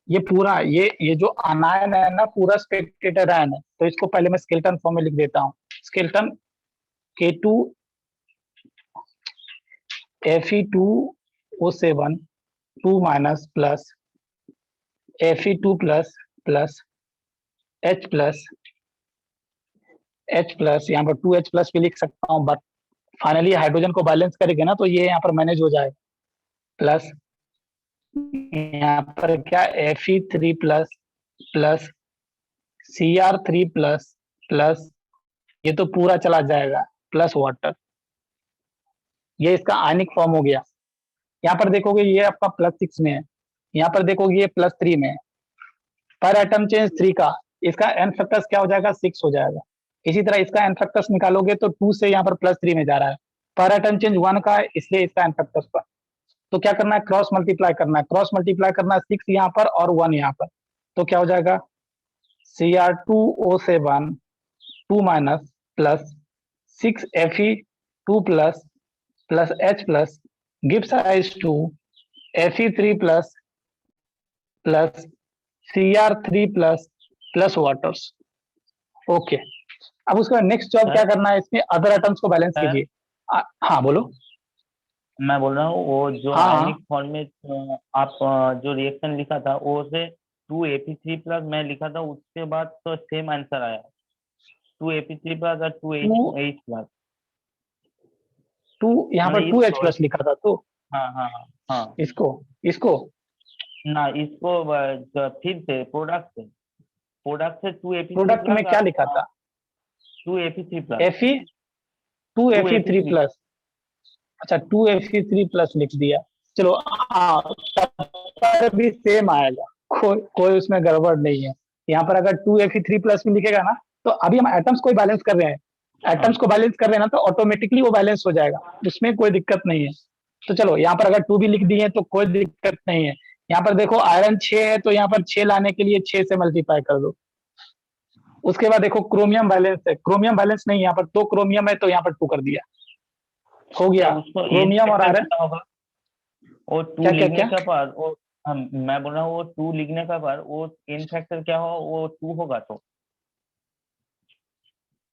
ये पूरा ये जो अनायन है ना पूरा स्पेक्टेटर आयन है। तो इसको पहले मैं स्केलेटन फॉर्म में लिख देता हूँ। Skeleton K2 Fe2O7 2 minus plus Fe2 plus plus H plus यहाँ पर 2H प्लस भी लिख सकता हूँ, बट फाइनली हाइड्रोजन को बैलेंस करेंगे ना तो ये यहाँ पर मैनेज हो जाएगा। प्लस यहाँ पर क्या Fe3 plus plus Cr3 plus plus ये तो पूरा चला जाएगा प्लस वाटर। ये इसका आयनिक फॉर्म हो गया। यहाँ पर देखोगे ये आपका +6 में है, यहाँ पर देखोगे ये +3 में है। पर एटम चेंज 3 का, इसका एन फैक्टर्स क्या हो जाएगा 6 हो जाएगा। इसी तरह इसका एन फैक्टर्स निकालोगे तो 2 से यहाँ पर +3 में जा रहा है। पर एटम चेंज 1 का है, इसलिए इसका एन फैक्टर्स पर। तो क्या करना है, क्रॉस मल्टीप्लाई करना है। क्रॉस मल्टीप्लाई करना है 6 यहाँ पर और 1 यहाँ पर। तो क्या हो जाएगा Cr2O7 2 minus plus 6 Fe2 plus plus H plus gives rise to Fe3 plus plus Cr3 plus plus waters. Okay, अब उसका नेक्स्ट जॉब क्या करना है, इसमें अदर एटम्स को बैलेंस कीजिए। हाँ बोलो। मैं बोल रहा हूँ वो जो हाँ, आयनिक फॉर्म में आप जो रिएक्शन लिखा था वो से 2Fe3 प्लस मैं लिखा था, उसके बाद तो सेम आंसर आया 2Fe3 प्लस और 2H प्लस। 2 यहाँ पर 2H प्लस लिखा था तो हाँ हाँ हाँ हाँ। इसको इसको ना इसको फिर से प्रोडक्ट से 2Fe3 प्रोडक्ट में क्या लिखा था 2Fe3 plus Fe 2Fe3 plus. अच्छा 2Fe3 प्लस लिख दिया। चलो हाँ, तब भी सेम आएगा, कोई उसमें गड़बड़ नहीं है। यहाँ पर अगर 2Fe3 प्लस भी लिखेगा ना तो अभी हम एटम्स को बैलेंस कर रहे हैं। एटम्स को बैलेंस कर रहे हैं ना तो ऑटोमेटिकली वो बैलेंस हो जाएगा, उसमें कोई दिक्कत नहीं है। तो चलो यहाँ पर अगर 2 भी लिख दिए तो कोई दिक्कत नहीं है। यहाँ पर देखो आयरन 6 है तो यहाँ पर 6 लाने के लिए 6 से मल्टीप्लाई कर दो। उसके बाद देखो क्रोमियम बैलेंस है, क्रोमियम बैलेंस नहीं, यहाँ पर 2 क्रोमियम है तो यहाँ पर 2 कर दिया, हो गया। क्रोमियम और आयरन वो 2 क्या लिखने का पर वो मैं बोल रहा हूँ वो 2 लिखने का पर वो इन फैक्टर क्या हो वो 2 होगा तो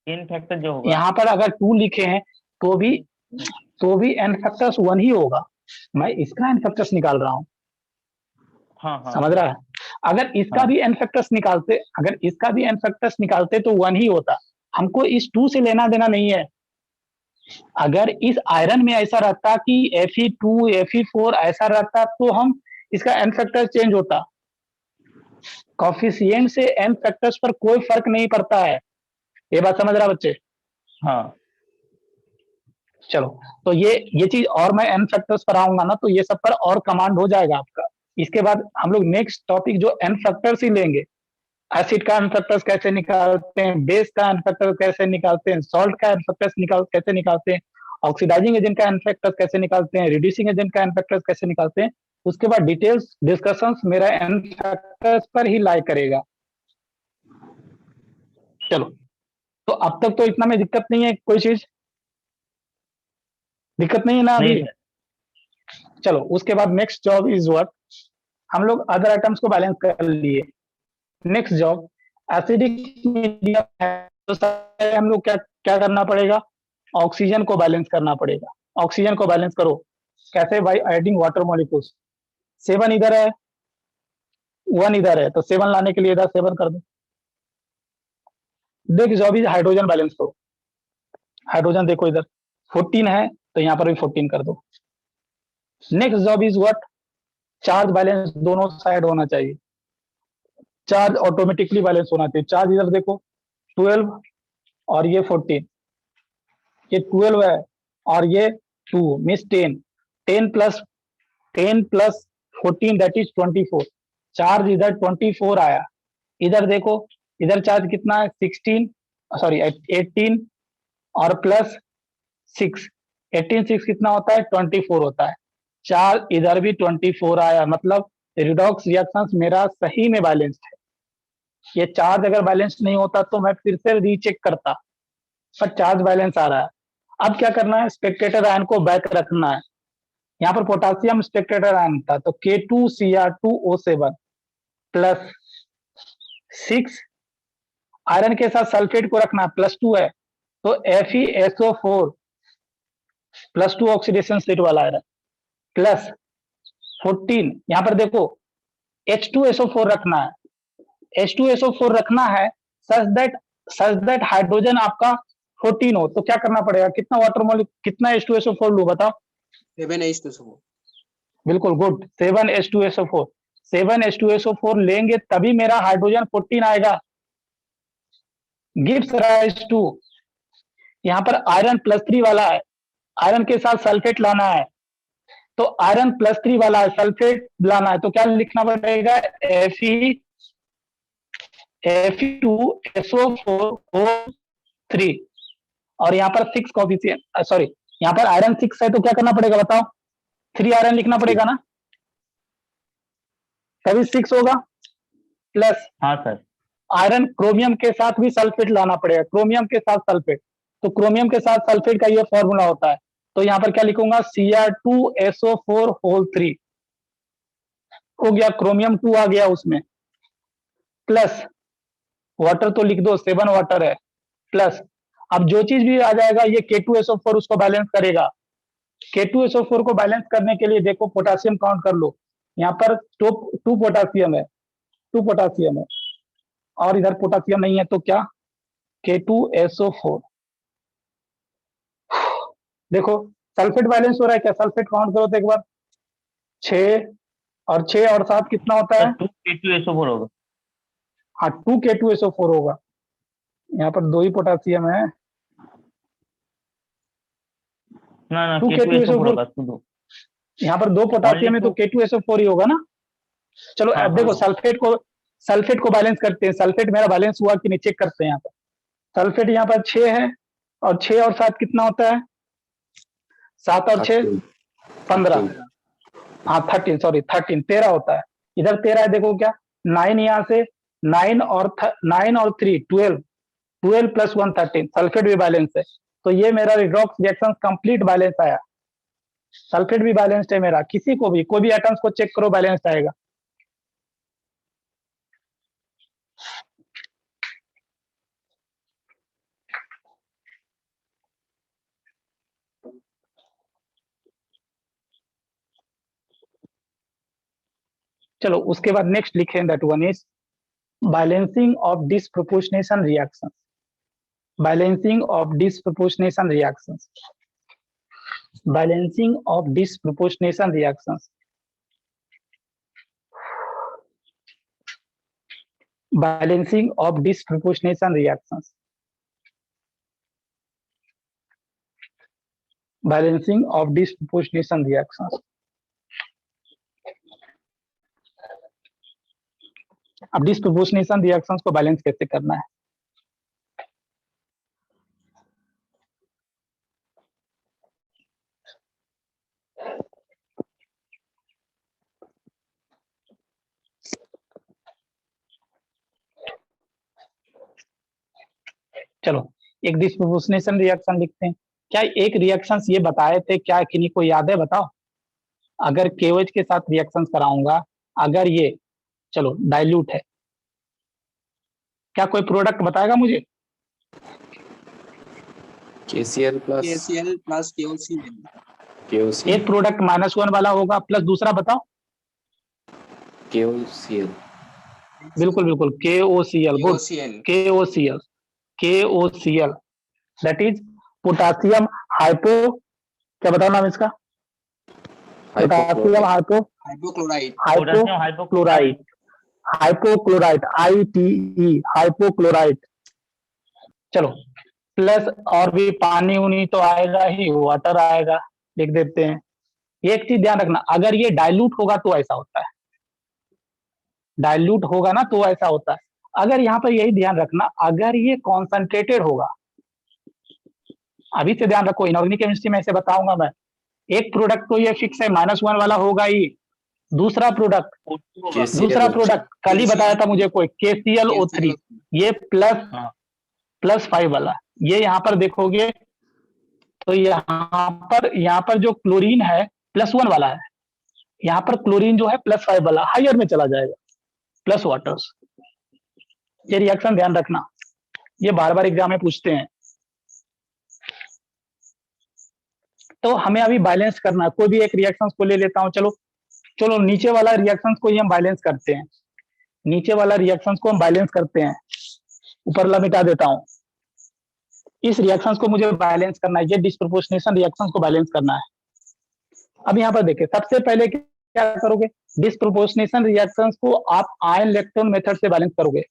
इन फैक्टर जो होगा यहाँ पर अगर 2 लिखे हैं तो भी एन फैक्टर्स 1 ही होगा। मैं इसका एन फैक्टर्स निकाल रहा हूँ। हाँ हाँ समझ रहा है। अगर इसका भी एन फैक्टर्स निकालते तो 1 ही होता। हमको इस 2 से लेना देना नहीं है। अगर इस आयरन में ऐसा रहता कि Fe2 Fe4 ऐसा रहता तो हम इसका एन फैक्टर चेंज होता। कॉफिशिएंट से एन फैक्टर्स पर कोई फर्क नहीं पड़ता है। ये बात समझ रहा बच्चे। हाँ। चलो तो ये चीज और मैं एन फैक्टर्स पर आऊंगा ना तो ये सब पर और कमांड हो जाएगा आपका। इसके बाद हम लोग नेक्स्ट टॉपिक जो एन फैक्टर्स ही लेंगे। एसिड का एन फैक्टर्स कैसे निकालते हैं, बेस का एन फैक्टर कैसे निकालते हैं, सॉल्ट का एन फैक्टर्स कैसे निकालते हैं, ऑक्सीडाइजिंग एजेंट का एन फैक्टर्स कैसे निकालते हैं, रिड्यूसिंग एजेंट का एन फैक्टर्स कैसे निकालते हैं, उसके बाद डिटेल्स डिस्कशंस मेरा एन फैक्टर्स पर ही लाई करेगा। चलो, तो अब तक तो इतना में दिक्कत नहीं है, कोई चीज दिक्कत नहीं है ना नहीं अभी? सर। चलो, उसके बाद नेक्स्ट जॉब इज व्हाट, हम लोग अदर आइटम्स को बैलेंस कर लिए। नेक्स्ट जॉब एसिडिक मीडियम है, तो हम लोग क्या क्या करना पड़ेगा, ऑक्सीजन को बैलेंस करना पड़ेगा। ऑक्सीजन को बैलेंस करो कैसे, बाय एडिंग वाटर मॉलिक्यूल्स। 7 इधर है, 1 इधर है, तो 7 लाने के लिए इधर 7 कर दो। देख जॉब इज हाइड्रोजन बैलेंस करो, हाइड्रोजन देखो इधर 14 है, तो यहाँ पर भी 14 कर दो। Next job is what, charge balance दोनों साइड होना चाहिए, चार्ज ऑटोमेटिकली बैलेंस होना चाहिए। चार्ज इधर देखो 12 और ये 14, ये 12 है और ये 2 means 10, 10 plus 14 that is 24। Charge इधर 24 आया, इधर देखो इधर चार्ज कितना है 16, सॉरी 18 और प्लस 6, 18 6 कितना होता है 24 होता है। चार्ज इधर भी 24 आया, मतलब रिडॉक्स रिएक्शंस मेरा सही में बैलेंस्ड है। ये चार्ज अगर बैलेंस नहीं होता तो मैं फिर से रीचेक करता, पर चार्ज बैलेंस आ रहा है। अब क्या करना है, स्पेक्टेटर आयन को बैक रखना है। यहाँ पर पोटासियम स्पेक्टेटर आयन था, तो K2Cr2O7 प्लस 6, आयरन के साथ सल्फेट को रखना +2 है, तो FeSO4 +2 ऑक्सीडेशन स्टेट वाला आयरन प्लस 14, यहाँ पर देखो H2SO4 रखना है, H2SO4 रखना है सच दैट हाइड्रोजन आपका 14 हो। तो क्या करना पड़ेगा, कितना वाटर मॉलिक्यूल, कितना H2SO4 लूं बताओ? 7H2SO4। बिल्कुल गुड, 7H2SO4। 7H2SO4 लेंगे तभी मेरा हाइड्रोजन 14 आएगा। गिव्स राइज टू, यहाँ पर आयरन +3 वाला है, आयरन के साथ सल्फेट लाना है, तो आयरन +3 वाला है, सल्फेट लाना है, तो क्या लिखना पड़ेगा, Fe2SO4O3 और यहाँ पर 6 कॉफिशिएंट, सॉरी यहाँ पर आयरन 6 है, तो क्या करना पड़ेगा बताओ, 3 आयरन लिखना पड़ेगा ना, तभी 6 होगा। प्लस हाँ सर। आयरन क्रोमियम के साथ भी सल्फेट लाना पड़ेगा, क्रोमियम के साथ सल्फेट, तो क्रोमियम के साथ सल्फेट का ये फॉर्मूला होता है। तो यहाँ पर क्या लिखूंगा, Cr2SO4 हो गया, क्रोमियम 2 आ गया उसमें, प्लस वाटर तो लिख दो, 7 वाटर है, प्लस अब जो चीज भी आ जाएगा ये K2SO4 उसको बैलेंस करेगा। K2SO4 को बैलेंस करने के लिए देखो पोटासियम काउंट कर लो, यहाँ पर 2 पोटासियम है, 2 पोटासियम है और इधर पोटासियम नहीं है, तो क्या K2SO4। देखो सल्फेट बैलेंस हो रहा है क्या, सल्फेट काउंट करो तो एक बार, 6 और 6 और 7 कितना होता है, 2K2SO4 होगा। हाँ 2 K2SO4 होगा। यहाँ पर 2 ही पोटासियम है, ना 2 K2SO4 K2SO4, होगा 2। यहाँ पर 2 पोटासियम है तो K2SO4 ही होगा ना। चलो हाँ अब हाँ देखो हाँ। सल्फेट को बैलेंस करते हैं, सल्फेट मेरा बैलेंस हुआ कि नहीं चेक करते हैं। यहाँ पर सल्फेट यहाँ पर 6 है और 6 और 7 कितना होता है, 7 और 6 15, हाँ 13, सॉरी 13 होता है, इधर 13 है, देखो क्या 9, यहाँ से 9 और 3 12, 12 + 1 13, सल्फेट भी बैलेंस है, तो ये मेरा रिडॉक्स रिएक्शन कंप्लीट बैलेंस आया। सल्फेट भी बैलेंस्ड है मेरा, किसी को भी कोई भी एटम्स को चेक करो बैलेंस्ड आएगा। चलो उसके बाद नेक्स्ट लिखें, that one is balancing of disproportionation reactions, balancing of disproportionation reactions, balancing of disproportionation reactions, balancing of disproportionation reactions, balancing of disproportionation reactions. अब डिसप्रोपोर्शनेशन रिएक्शंस को बैलेंस कैसे करना है, चलो एक डिस्प्रोपोर्शनेशन रिएक्शन लिखते हैं। क्या एक रिएक्शन ये बताए थे, क्या किन्हीं को याद है बताओ? अगर KOH के साथ रिएक्शन कराऊंगा, अगर ये चलो डाइल्यूट है, क्या कोई प्रोडक्ट बताएगा मुझे? KCl plus KCl plus KOCl KOC एक प्रोडक्ट -1 वाला होगा, प्लस दूसरा बताओ। KOCl बिल्कुल बिल्कुल, KOCl, good, KOCl KOCl that is potassium hypo, क्या बताओ नाम इसका? Potassium hypo hypochlorite hypochlorite, hypochlorite ITE, hypochlorite. चलो प्लस और भी पानी उनी तो आएगा ही, वाटर आएगा, लिख देते हैं। एक चीज ध्यान रखना, अगर ये डाइल्यूट होगा तो ऐसा होता है, डाइल्यूट होगा ना तो ऐसा होता है। अगर यहाँ पर यही ध्यान रखना, अगर ये कॉन्सेंट्रेटेड होगा, अभी से ध्यान रखो, इनऑर्गेनिक केमिस्ट्री में ऐसे बताऊंगा मैं, एक प्रोडक्ट तो ये फिक्स है -1 वाला होगा ही, दूसरा प्रोडक्ट कल ही बताया था मुझे कोई, KClO3, ये प्लस 5 वाला, ये यहाँ पर देखोगे तो यहाँ पर जो क्लोरीन है +1 वाला है, यहाँ पर क्लोरीन जो है +5 वाला हायर में चला जाएगा, प्लस वाटर्स। ये रिएक्शन ध्यान रखना, ये बार बार एग्जाम में पूछते हैं। तो हमें अभी बैलेंस करना है, कोई भी एक रिएक्शन को ले लेता हूं। चलो नीचे वाला रिएक्शन को ही हम बैलेंस करते हैं, नीचे वाला रिएक्शन को हम बैलेंस करते हैं, ऊपर ला मिटा देता हूं। इस रिएक्शन को मुझे बैलेंस करना है, ये डिस्प्रोपोर्शनेशन रिएक्शन को बैलेंस करना है। अब यहाँ पर देखिए, सबसे पहले क्या करोगे, डिस्प्रोपोर्शनेशन रिएक्शन को आप आयन इलेक्ट्रॉन मेथड से बैलेंस करोगे,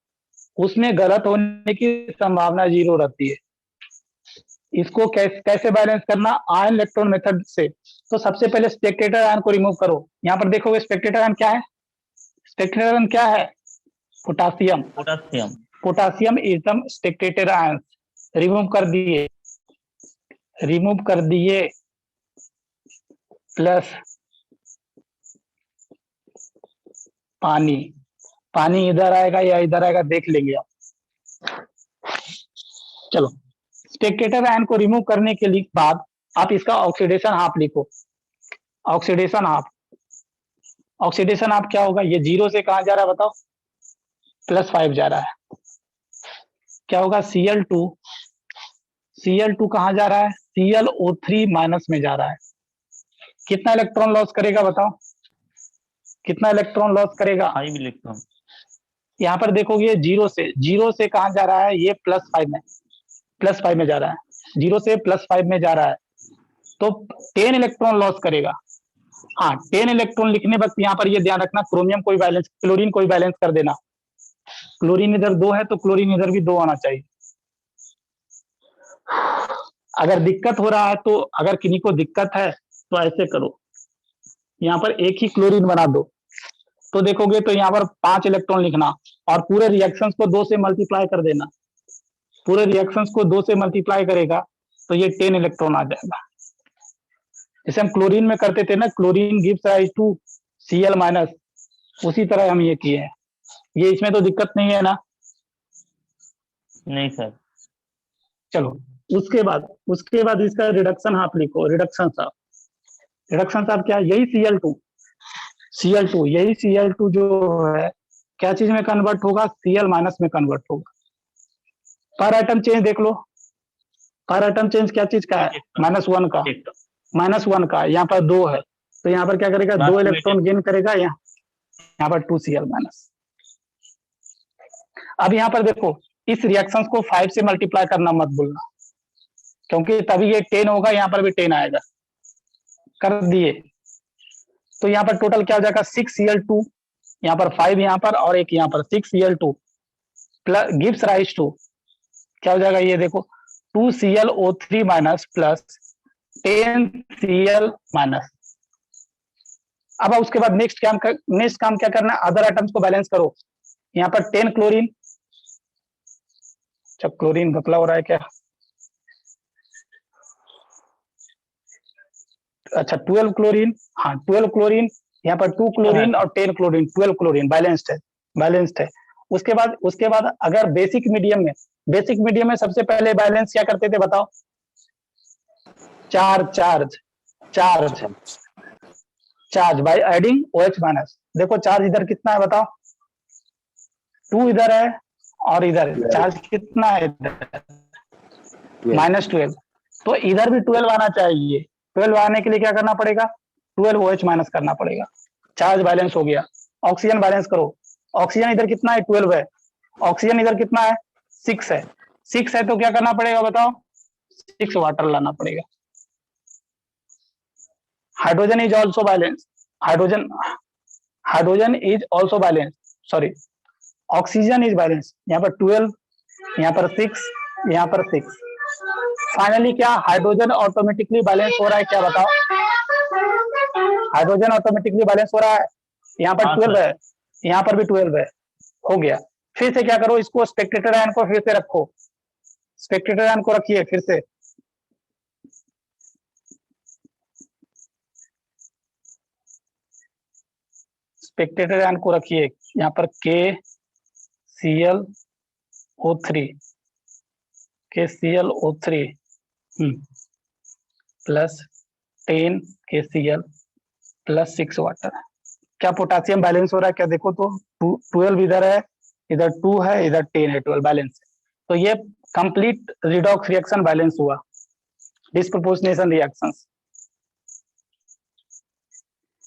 उसमें गलत होने की संभावना 0 रहती है। इसको कैसे बैलेंस करना, आयन इलेक्ट्रॉन मेथड से। तो सबसे पहले स्पेक्टेटर आयन को रिमूव करो। यहाँ पर देखोगे स्पेक्टेटर आयन क्या है, स्पेक्टेटर आयन क्या है, potassium is the Spectator ion. Remove कर दिए, प्लस पानी इधर आएगा या इधर आएगा देख लेंगे आप। चलो स्पेक्टेटर आयन को रिमूव करने के लिए बाद आप इसका ऑक्सीडेशन हाफ लिखो, ऑक्सीडेशन हाफ क्या होगा, ये 0 से कहां जा रहा है बताओ, +5 जा रहा है, क्या होगा, Cl2 कहां जा रहा है, ClO3 माइनस में जा रहा है। कितना इलेक्ट्रॉन लॉस करेगा बताओ, कितना इलेक्ट्रॉन लॉस करेगा, 5 इलेक्ट्रॉन। यहाँ पर देखोगे 0 से कहां जा रहा है, ये +5 में जा रहा है, 0 से +5 में जा रहा है, तो 10 इलेक्ट्रॉन लॉस करेगा। हाँ 10 इलेक्ट्रॉन लिखने वक्त यहाँ पर ये ध्यान रखना, क्रोमियम कोई बैलेंस, क्लोरीन कोई बैलेंस कर देना, क्लोरीन इधर 2 है तो क्लोरीन इधर भी 2 आना चाहिए। अगर दिक्कत हो रहा है तो, अगर किन्हीं को दिक्कत है तो ऐसे करो, यहाँ पर एक ही क्लोरीन बना दो, तो देखोगे तो यहाँ पर 5 इलेक्ट्रॉन लिखना और पूरे रिएक्शंस को 2 से मल्टीप्लाई कर देना, पूरे रिएक्शंस को 2 से मल्टीप्लाई करेगा तो ये 10 इलेक्ट्रॉन आ जाएगा। जैसे हम क्लोरीन में करते थे ना, chlorine gives rise to Cl-, उसी तरह हम ये किए हैं। ये इसमें तो दिक्कत नहीं है ना? नहीं सर। चलो उसके बाद इसका रिडक्शन हाफ लिखो, रिडक्शन साफ क्या है, यही Cl2 यही Cl2 जो है क्या चीज में कन्वर्ट होगा, Cl- में कन्वर्ट होगा। पर आइटम चेंज देख लो, पर आइटम चेंज क्या चीज का है, -1 का, यहाँ पर 2 है तो यहाँ पर क्या करेगा, 2 इलेक्ट्रॉन गेन करेगा, यहाँ पर 2 Cl-। अब यहाँ पर देखो, इस रिएक्शन को 5 से मल्टीप्लाई करना मत भूलना, क्योंकि तभी ये 10 होगा, यहाँ पर भी 10 आएगा। कर दिए तो यहाँ पर टोटल क्या हो जाएगा, 6 Cl2, यहाँ पर 5 यहाँ पर और एक यहाँ पर 6 Cl2 plus gives rise to क्या हो जाएगा, ये देखो 2 ClO3 minus plus 10 Cl minus. अब उसके बाद नेक्स्ट काम क्या करना है, अदर आइटम्स को बैलेंस करो। यहाँ पर 10 क्लोरीन, अच्छा क्लोरीन घपला हो रहा है क्या, अच्छा 12 क्लोरीन, हाँ 12 क्लोरीन, यहाँ पर 2 क्लोरीन और 10 क्लोरीन, 12 क्लोरीन बैलेंस्ड है। उसके बाद अगर बेसिक मीडियम में सबसे पहले बैलेंस क्या करते थे बताओ? Charge by adding OH minus. देखो चार्ज इधर कितना है बताओ? 2 इधर है और इधर चार्ज कितना है इधर? -12। तो इधर भी 12 आना चाहिए। 12 आने के लिए क्या करना पड़ेगा? 12 OH माइनस करना पड़ेगा। चार्ज बैलेंस हो गया। ऑक्सीजन बैलेंस करो। ऑक्सीजन इधर कितना है? 12 है। ऑक्सीजन इधर कितना है? 6 है। 6 है तो क्या करना पड़ेगा बताओ? 6 वाटर लाना पड़ेगा। Hydrogen is also balance. Hydrogen is also balance, sorry, oxygen is balance. यहाँ पर 12, यहाँ पर 6, यहाँ पर 6। फाइनली क्या हाइड्रोजन ऑटोमेटिकली बैलेंस हो रहा है? क्या बताओ? हाइड्रोजन ऑटोमेटिकली बैलेंस हो रहा है। यहाँ पर 12 है, यहाँ पर भी 12 है। हो गया। फिर से क्या करो, इसको स्पेक्टेटर आयन को फिर से रखो। स्पेक्टेटर आयन को रखिए फिर से। स्पेक्टेटर आयन को रखिए। यहाँ पर KClO3 plus 10 KCl plus 6 water. क्या पोटासियम बैलेंस हो रहा है? क्या देखो तो 12 इधर है, इधर 2 है, इधर 10 है, 12 बैलेंस है। तो ये कंप्लीट रिडॉक्स रिएक्शन बैलेंस हुआ। Disproportionation reactions.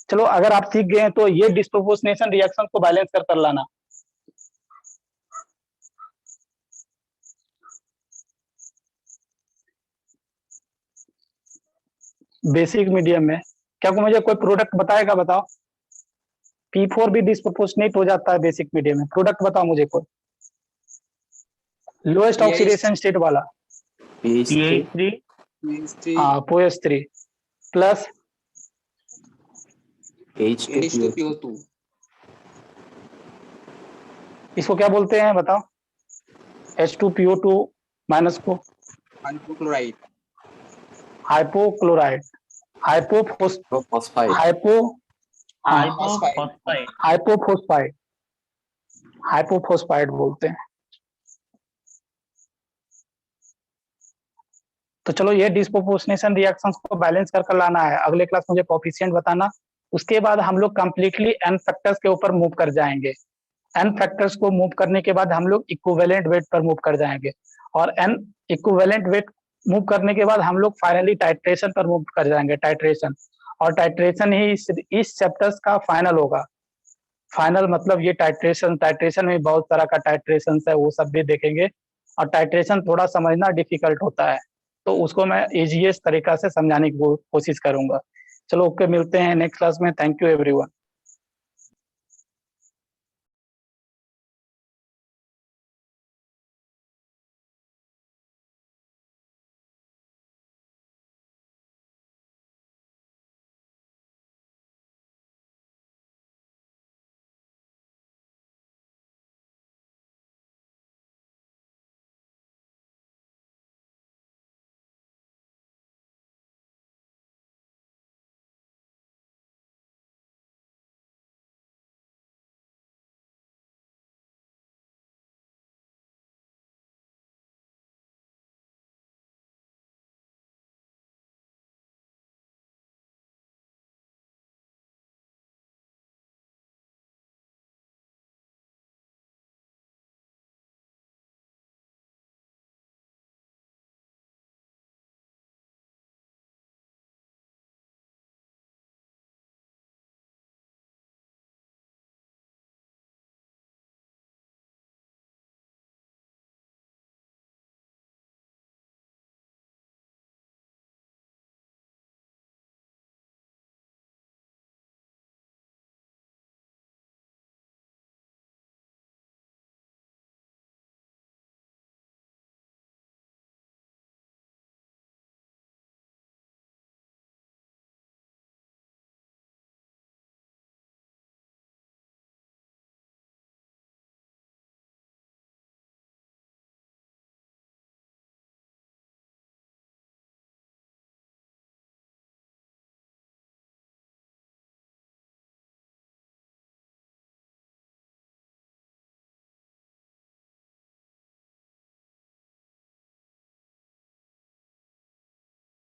चलो अगर आप सीख गए हैं तो ये डिस्प्रोपोर्शनेशन रिएक्शन को बैलेंस कर लाना। बेसिक मीडियम में क्या को मुझे कोई प्रोडक्ट बताएगा? बताओ। P4 भी डिस्प्रोपोर्शनेट हो जाता है बेसिक मीडियम में। प्रोडक्ट बताओ मुझे कोई। लोएस्ट ऑक्सीडेशन स्टेट वाला PH3 हाँ POH3 प्लस H2PO2 इसको क्या बोलते हैं बताओ? H2PO2 माइनस को हाइपोक्लोराइड हाइपोक्लोराइड Phosphide. हाइपोफोस्फाइड बोलते हैं। तो चलो ये डिस्प्रोपोर्शनेशन रिएक्शंस को बैलेंस कर लाना है। अगले क्लास मुझे कोफिशिएंट बताना। उसके बाद हम लोग कंप्लीटली n फैक्टर्स के ऊपर मूव कर जाएंगे। n फैक्टर्स को मूव करने के बाद हम लोग इक्विवेलेंट वेट पर मूव कर जाएंगे और n इक्विवेलेंट वेट मूव करने के बाद हम लोग फाइनली टाइट्रेशन पर मूव कर जाएंगे। टाइट्रेशन और टाइट्रेशन ही इस चैप्टर्स का फाइनल होगा। फाइनल मतलब ये टाइट्रेशन में बहुत तरह का टाइट्रेशन है, वो सब भी देखेंगे। और टाइट्रेशन थोड़ा समझना डिफिकल्ट होता है, तो उसको मैं इजीएस्ट तरीका से समझाने की कोशिश करूंगा। चलो ओके, मिलते हैं नेक्स्ट क्लास में। Thank you everyone.